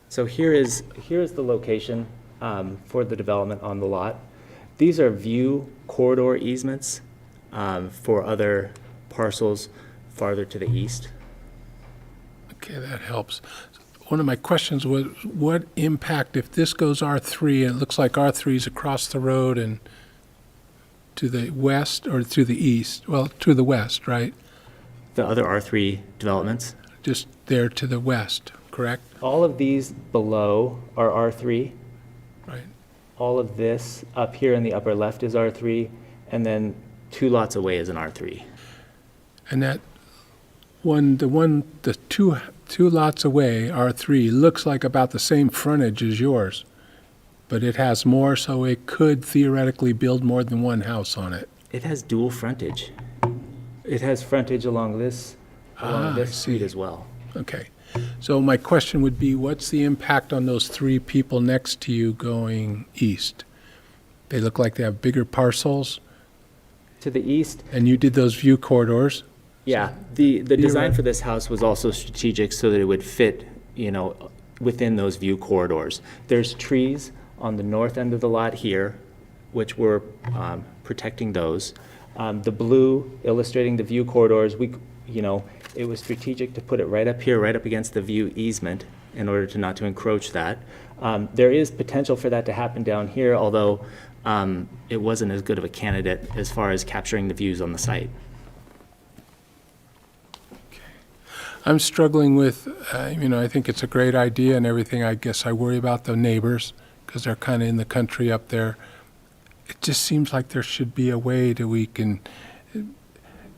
[SPEAKER 18] So here is the location for the development on the lot. These are view corridor easements for other parcels farther to the east.
[SPEAKER 8] Okay, that helps. One of my questions was, what impact, if this goes R3, and it looks like R3 is across the road and to the west or to the east? Well, to the west, right?
[SPEAKER 18] The other R3 developments?
[SPEAKER 8] Just there to the west, correct?
[SPEAKER 18] All of these below are R3.
[SPEAKER 8] Right.
[SPEAKER 18] All of this up here in the upper left is R3, and then 2 lots away is an R3.
[SPEAKER 8] And that the two lots away, R3, looks like about the same frontage as yours, but it has more, so it could theoretically build more than one house on it.
[SPEAKER 18] It has dual frontage. It has frontage along this street as well.
[SPEAKER 8] Okay. So my question would be, what's the impact on those 3 people next to you going east? They look like they have bigger parcels.
[SPEAKER 18] To the east.
[SPEAKER 8] And you did those view corridors?
[SPEAKER 18] Yeah, the design for this house was also strategic so that it would fit, within those view corridors. There's trees on the north end of the lot here, which we're protecting those. The blue illustrating the view corridors, it was strategic to put it right up here, right up against the view easement in order to not to encroach that. There is potential for that to happen down here, although it wasn't as good of a candidate as far as capturing the views on the site.
[SPEAKER 8] I'm struggling with, I think it's a great idea and everything. I guess I worry about the neighbors because they're kind of in the country up there. It just seems like there should be a way that we can,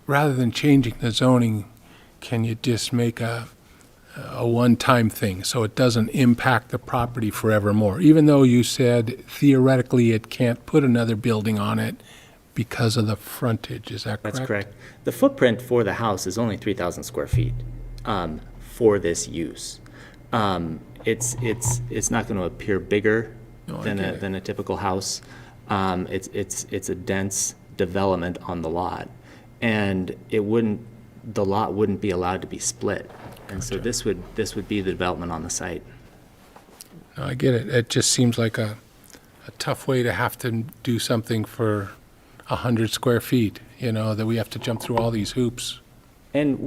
[SPEAKER 8] rather than changing the zoning, can you just make a one-time thing so it doesn't impact the property forevermore? Even though you said theoretically it can't put another building on it because of the frontage, is that correct?
[SPEAKER 18] That's correct. The footprint for the house is only 3,000 square feet for this use. It's not going to appear bigger than a typical house. It's a dense development on the lot, and the lot wouldn't be allowed to be split. And so this would be the development on the site.
[SPEAKER 8] No, I get it. It just seems like a tough way to have to do something for 100 square feet, that we have to jump through all these hoops.
[SPEAKER 18] And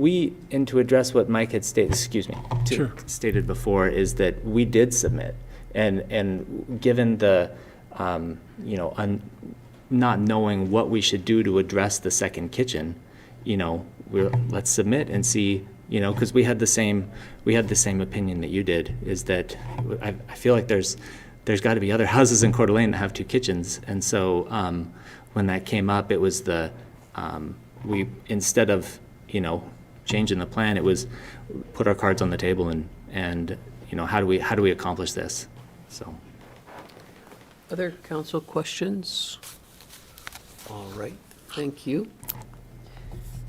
[SPEAKER 18] to address what Mike had stated before, is that we did submit, and given the not knowing what we should do to address the second kitchen, let's submit and see, because we had the same opinion that you did, is that I feel like there's got to be other houses in Coeur d'Alene that have 2 kitchens, and so when that came up, it was we, instead of, changing the plan, it was put our cards on the table and how do we accomplish this? So.
[SPEAKER 1] Other council questions? All right, thank you.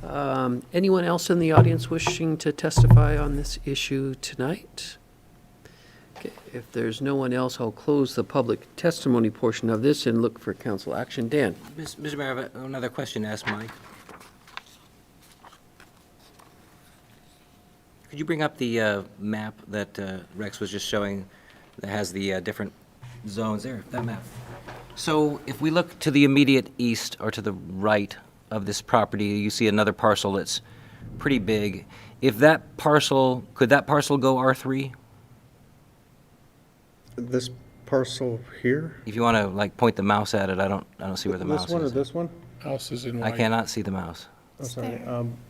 [SPEAKER 1] Anyone else in the audience wishing to testify on this issue tonight? Okay, if there's no one else, I'll close the public testimony portion of this and look for council action. Dan?
[SPEAKER 11] Mr. Mayor, I have another question to ask Mike. Could you bring up the map that Rex was just showing that has the different zones there, that map? So if we look to the immediate east or to the right of this property, you see another parcel that's pretty big. If that parcel, could that parcel go R3?
[SPEAKER 15] This parcel here?
[SPEAKER 11] If you want to like point the mouse at it, I don't see where the mouse is.
[SPEAKER 15] This one or this one?
[SPEAKER 8] House is in
[SPEAKER 11] I
[SPEAKER 8] white.
[SPEAKER 11] cannot see the mouse.
[SPEAKER 15] I'm sorry.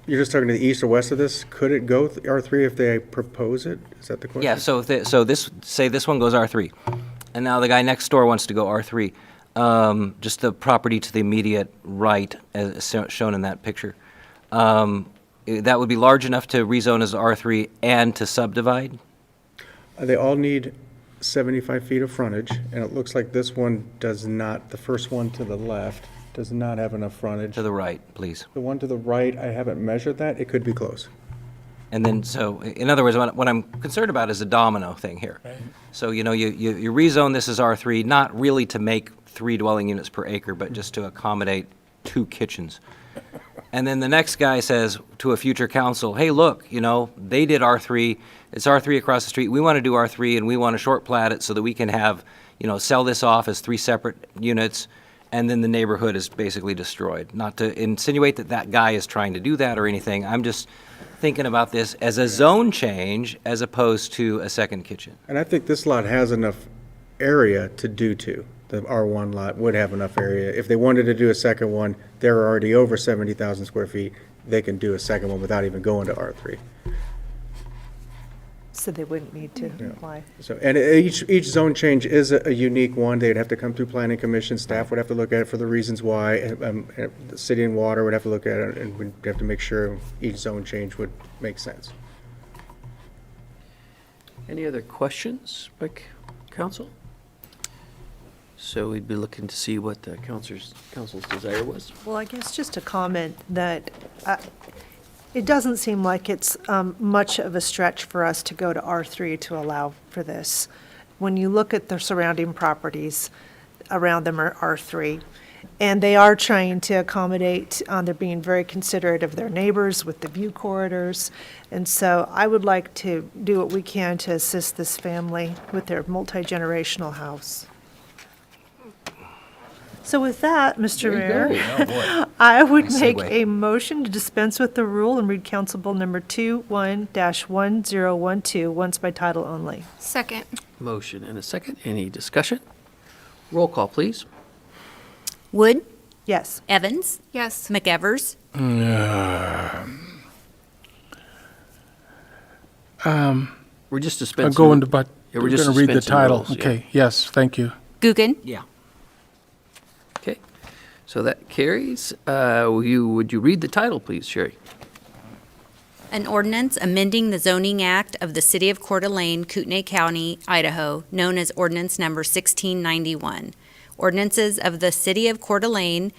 [SPEAKER 15] You're just talking to the east or west of this? Could it go R3 if they propose it? Is that the question?
[SPEAKER 11] Yeah, so say this one goes R3, and now the guy next door wants to go R3. Just the property to the immediate right, as shown in that picture. That would be large enough to rezone as R3 and to subdivide?
[SPEAKER 15] They all need 75 feet of frontage, and it looks like this one does not. The first one to the left does not have enough frontage.
[SPEAKER 11] To the right, please.
[SPEAKER 15] The one to the right, I haven't measured that. It could be close.
[SPEAKER 11] And then, so, in other words, what I'm concerned about is a domino thing here. Right. So, you rezone this as R3, not really to make 3 dwelling units per acre, but just to accommodate 2 kitchens. And then the next guy says to a future council, hey, look, they did R3, it's R3 across the street, we want to do R3, and we want to short plat it so that we can have, sell this off as 3 separate units, and then the neighborhood is basically destroyed. Not to insinuate that that guy is trying to do that or anything, I'm just thinking about this as a zone change as opposed to a second kitchen.
[SPEAKER 15] And I think this lot has enough area to do 2. The R1 lot would have enough area. If they wanted to do a second one, they're already over 70,000 square feet. They can do a second one without even going to R3.
[SPEAKER 4] So they wouldn't need to apply.
[SPEAKER 15] So, and each zone change is a unique one. They'd have to come through planning commission. Staff would have to look at it for the reasons why. The city and water would have to look at it, and we'd have to make sure each zone change would make sense.
[SPEAKER 1] Any other questions by council? So we'd be looking to see what the council's desire was.
[SPEAKER 4] Well, I guess just a comment that it doesn't seem like it's much of a stretch for us to go to R3 to allow for this. When you look at the surrounding properties around them are R3, and they are trying to accommodate, they're being very considerate of their neighbors with the view corridors. And so I would like to do what we can to assist this family with their multi-generational house. So with that, Mr. Mayor, I would
[SPEAKER 11] Nice
[SPEAKER 4] make
[SPEAKER 11] segue.
[SPEAKER 4] a motion to dispense with the rule and read Council Bill number 21-1012 once by title only.
[SPEAKER 17] Second.
[SPEAKER 1] Motion and a second. Any discussion? Roll call, please.
[SPEAKER 2] Wood?
[SPEAKER 4] Yes.
[SPEAKER 2] Evans?
[SPEAKER 17] Yes.
[SPEAKER 2] McEvers?
[SPEAKER 1] We're just
[SPEAKER 8] I'm
[SPEAKER 1] dispensing.
[SPEAKER 8] going to, but
[SPEAKER 1] Yeah,
[SPEAKER 8] we're
[SPEAKER 1] we're just
[SPEAKER 8] going to read the
[SPEAKER 1] dispensing
[SPEAKER 8] title.
[SPEAKER 1] rules, yeah.
[SPEAKER 8] Okay, yes, thank you.
[SPEAKER 2] Guggen?
[SPEAKER 11] Yeah.
[SPEAKER 1] Okay, so that carries. Would you read the title, please, Sherry?
[SPEAKER 2] An ordinance amending the zoning act of the City of Coeur d'Alene, Kootenai County, Idaho, known as Ordinance Number 1691. Ordinances of the City of Coeur d'Alene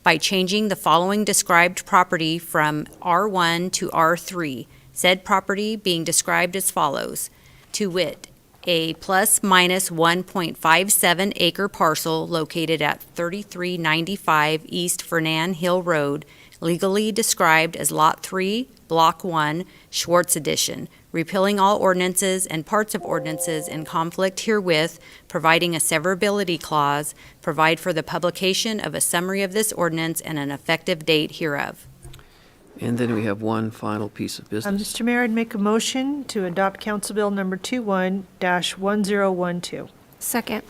[SPEAKER 2] by changing the following described property from R1 to R3, said property being described as follows, to wit, a plus minus 1.57 acre parcel located at 3395 East Fernan Hill Road, legally described as Lot 3, Block 1, Schwartz Edition, repealing all ordinances and parts of ordinances in conflict herewith, providing a severability clause, provide for the publication of a summary of this ordinance and an effective date hereof.
[SPEAKER 1] And then we have one final piece of business.
[SPEAKER 4] Mr. Mayor, I'd make a motion to adopt Council Bill number 21-1012.
[SPEAKER 17] Second.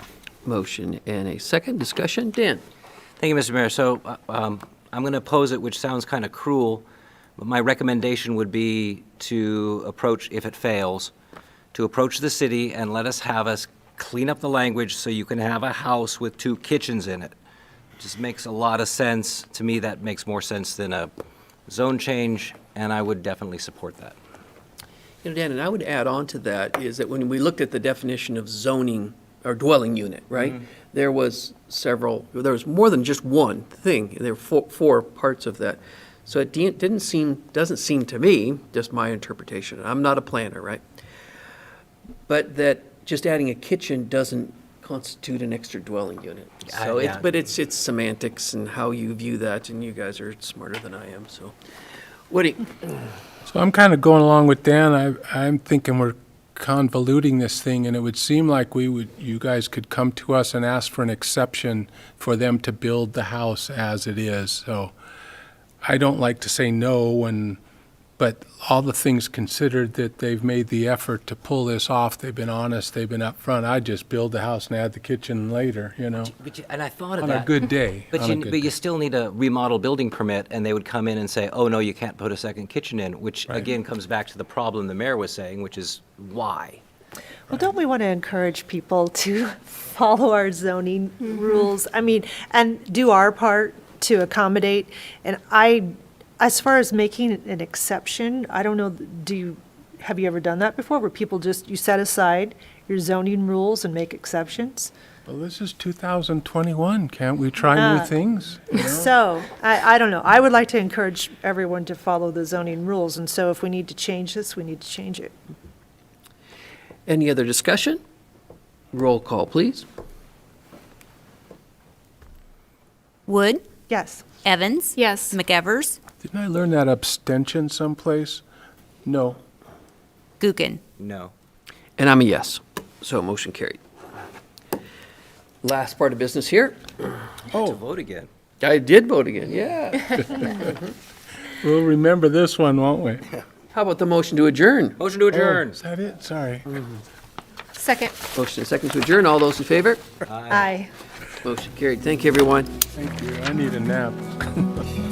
[SPEAKER 1] Motion and a second. Discussion. Dan?
[SPEAKER 11] Thank you, Mr. Mayor. So I'm going to oppose it, which sounds kind of cruel, but my recommendation would be to approach, if it fails, to approach the city and let us clean up the language so you can have a house with 2 kitchens in it. Just makes a lot of sense. To me, that makes more sense than a zone change, and I would definitely support that.
[SPEAKER 1] You know, Dan, and I would add on to that is that when we looked at the definition of zoning or dwelling unit, right? There was more than just one thing. There were four parts of that. So it doesn't seem to me, just my interpretation, I'm not a planner, right? But that just adding a kitchen doesn't constitute an extra dwelling unit. So
[SPEAKER 11] Yeah.
[SPEAKER 1] but it's semantics and how you view that, and you guys are smarter than I am, so. What do you?
[SPEAKER 8] So I'm kind of going along with Dan. I'm thinking we're convoluting this thing, and it would seem like you guys could come to us and ask for an exception for them to build the house as it is. So I don't like to say no, but all the things considered, that they've made the effort to pull this off. They've been honest, they've been upfront. I'd just build the house and add the kitchen later, you know.
[SPEAKER 11] And I thought of
[SPEAKER 8] On
[SPEAKER 11] that.
[SPEAKER 8] a good day.
[SPEAKER 11] But you still need a remodel building permit, and they would come in and say, oh, no, you can't put a second kitchen in, which again comes back to the problem the mayor was saying, which is why?
[SPEAKER 4] Well, don't we want to encourage people to follow our zoning rules? I mean, and do our part to accommodate? And as far as making an exception, I don't know, have you ever done that before, where people you set aside your zoning rules and make exceptions?
[SPEAKER 8] Well, this is 2021. Can't we try new things? You know?
[SPEAKER 4] So, I don't know. I would like to encourage everyone to follow the zoning rules, and so if we need to change this, we need to change it.
[SPEAKER 1] Any other discussion? Roll call, please.
[SPEAKER 2] Wood?
[SPEAKER 4] Yes.
[SPEAKER 2] Evans?
[SPEAKER 17] Yes.
[SPEAKER 2] McEvers?
[SPEAKER 8] Didn't I learn that abstention someplace? No.
[SPEAKER 2] Gookin?
[SPEAKER 11] No.
[SPEAKER 1] And I'm a yes, so motion carried. Last part of business here.
[SPEAKER 11] To vote again.
[SPEAKER 1] I did vote again, yeah.
[SPEAKER 8] We'll remember this one, won't we?
[SPEAKER 1] How about the motion to adjourn?
[SPEAKER 11] Motion to adjourn.
[SPEAKER 8] Is that it? Sorry.
[SPEAKER 17] Second.
[SPEAKER 1] Motion and second to adjourn. All those in favor?
[SPEAKER 4] Aye.
[SPEAKER 1] Motion carried. Thank you, everyone.
[SPEAKER 8] Thank you. I need a nap.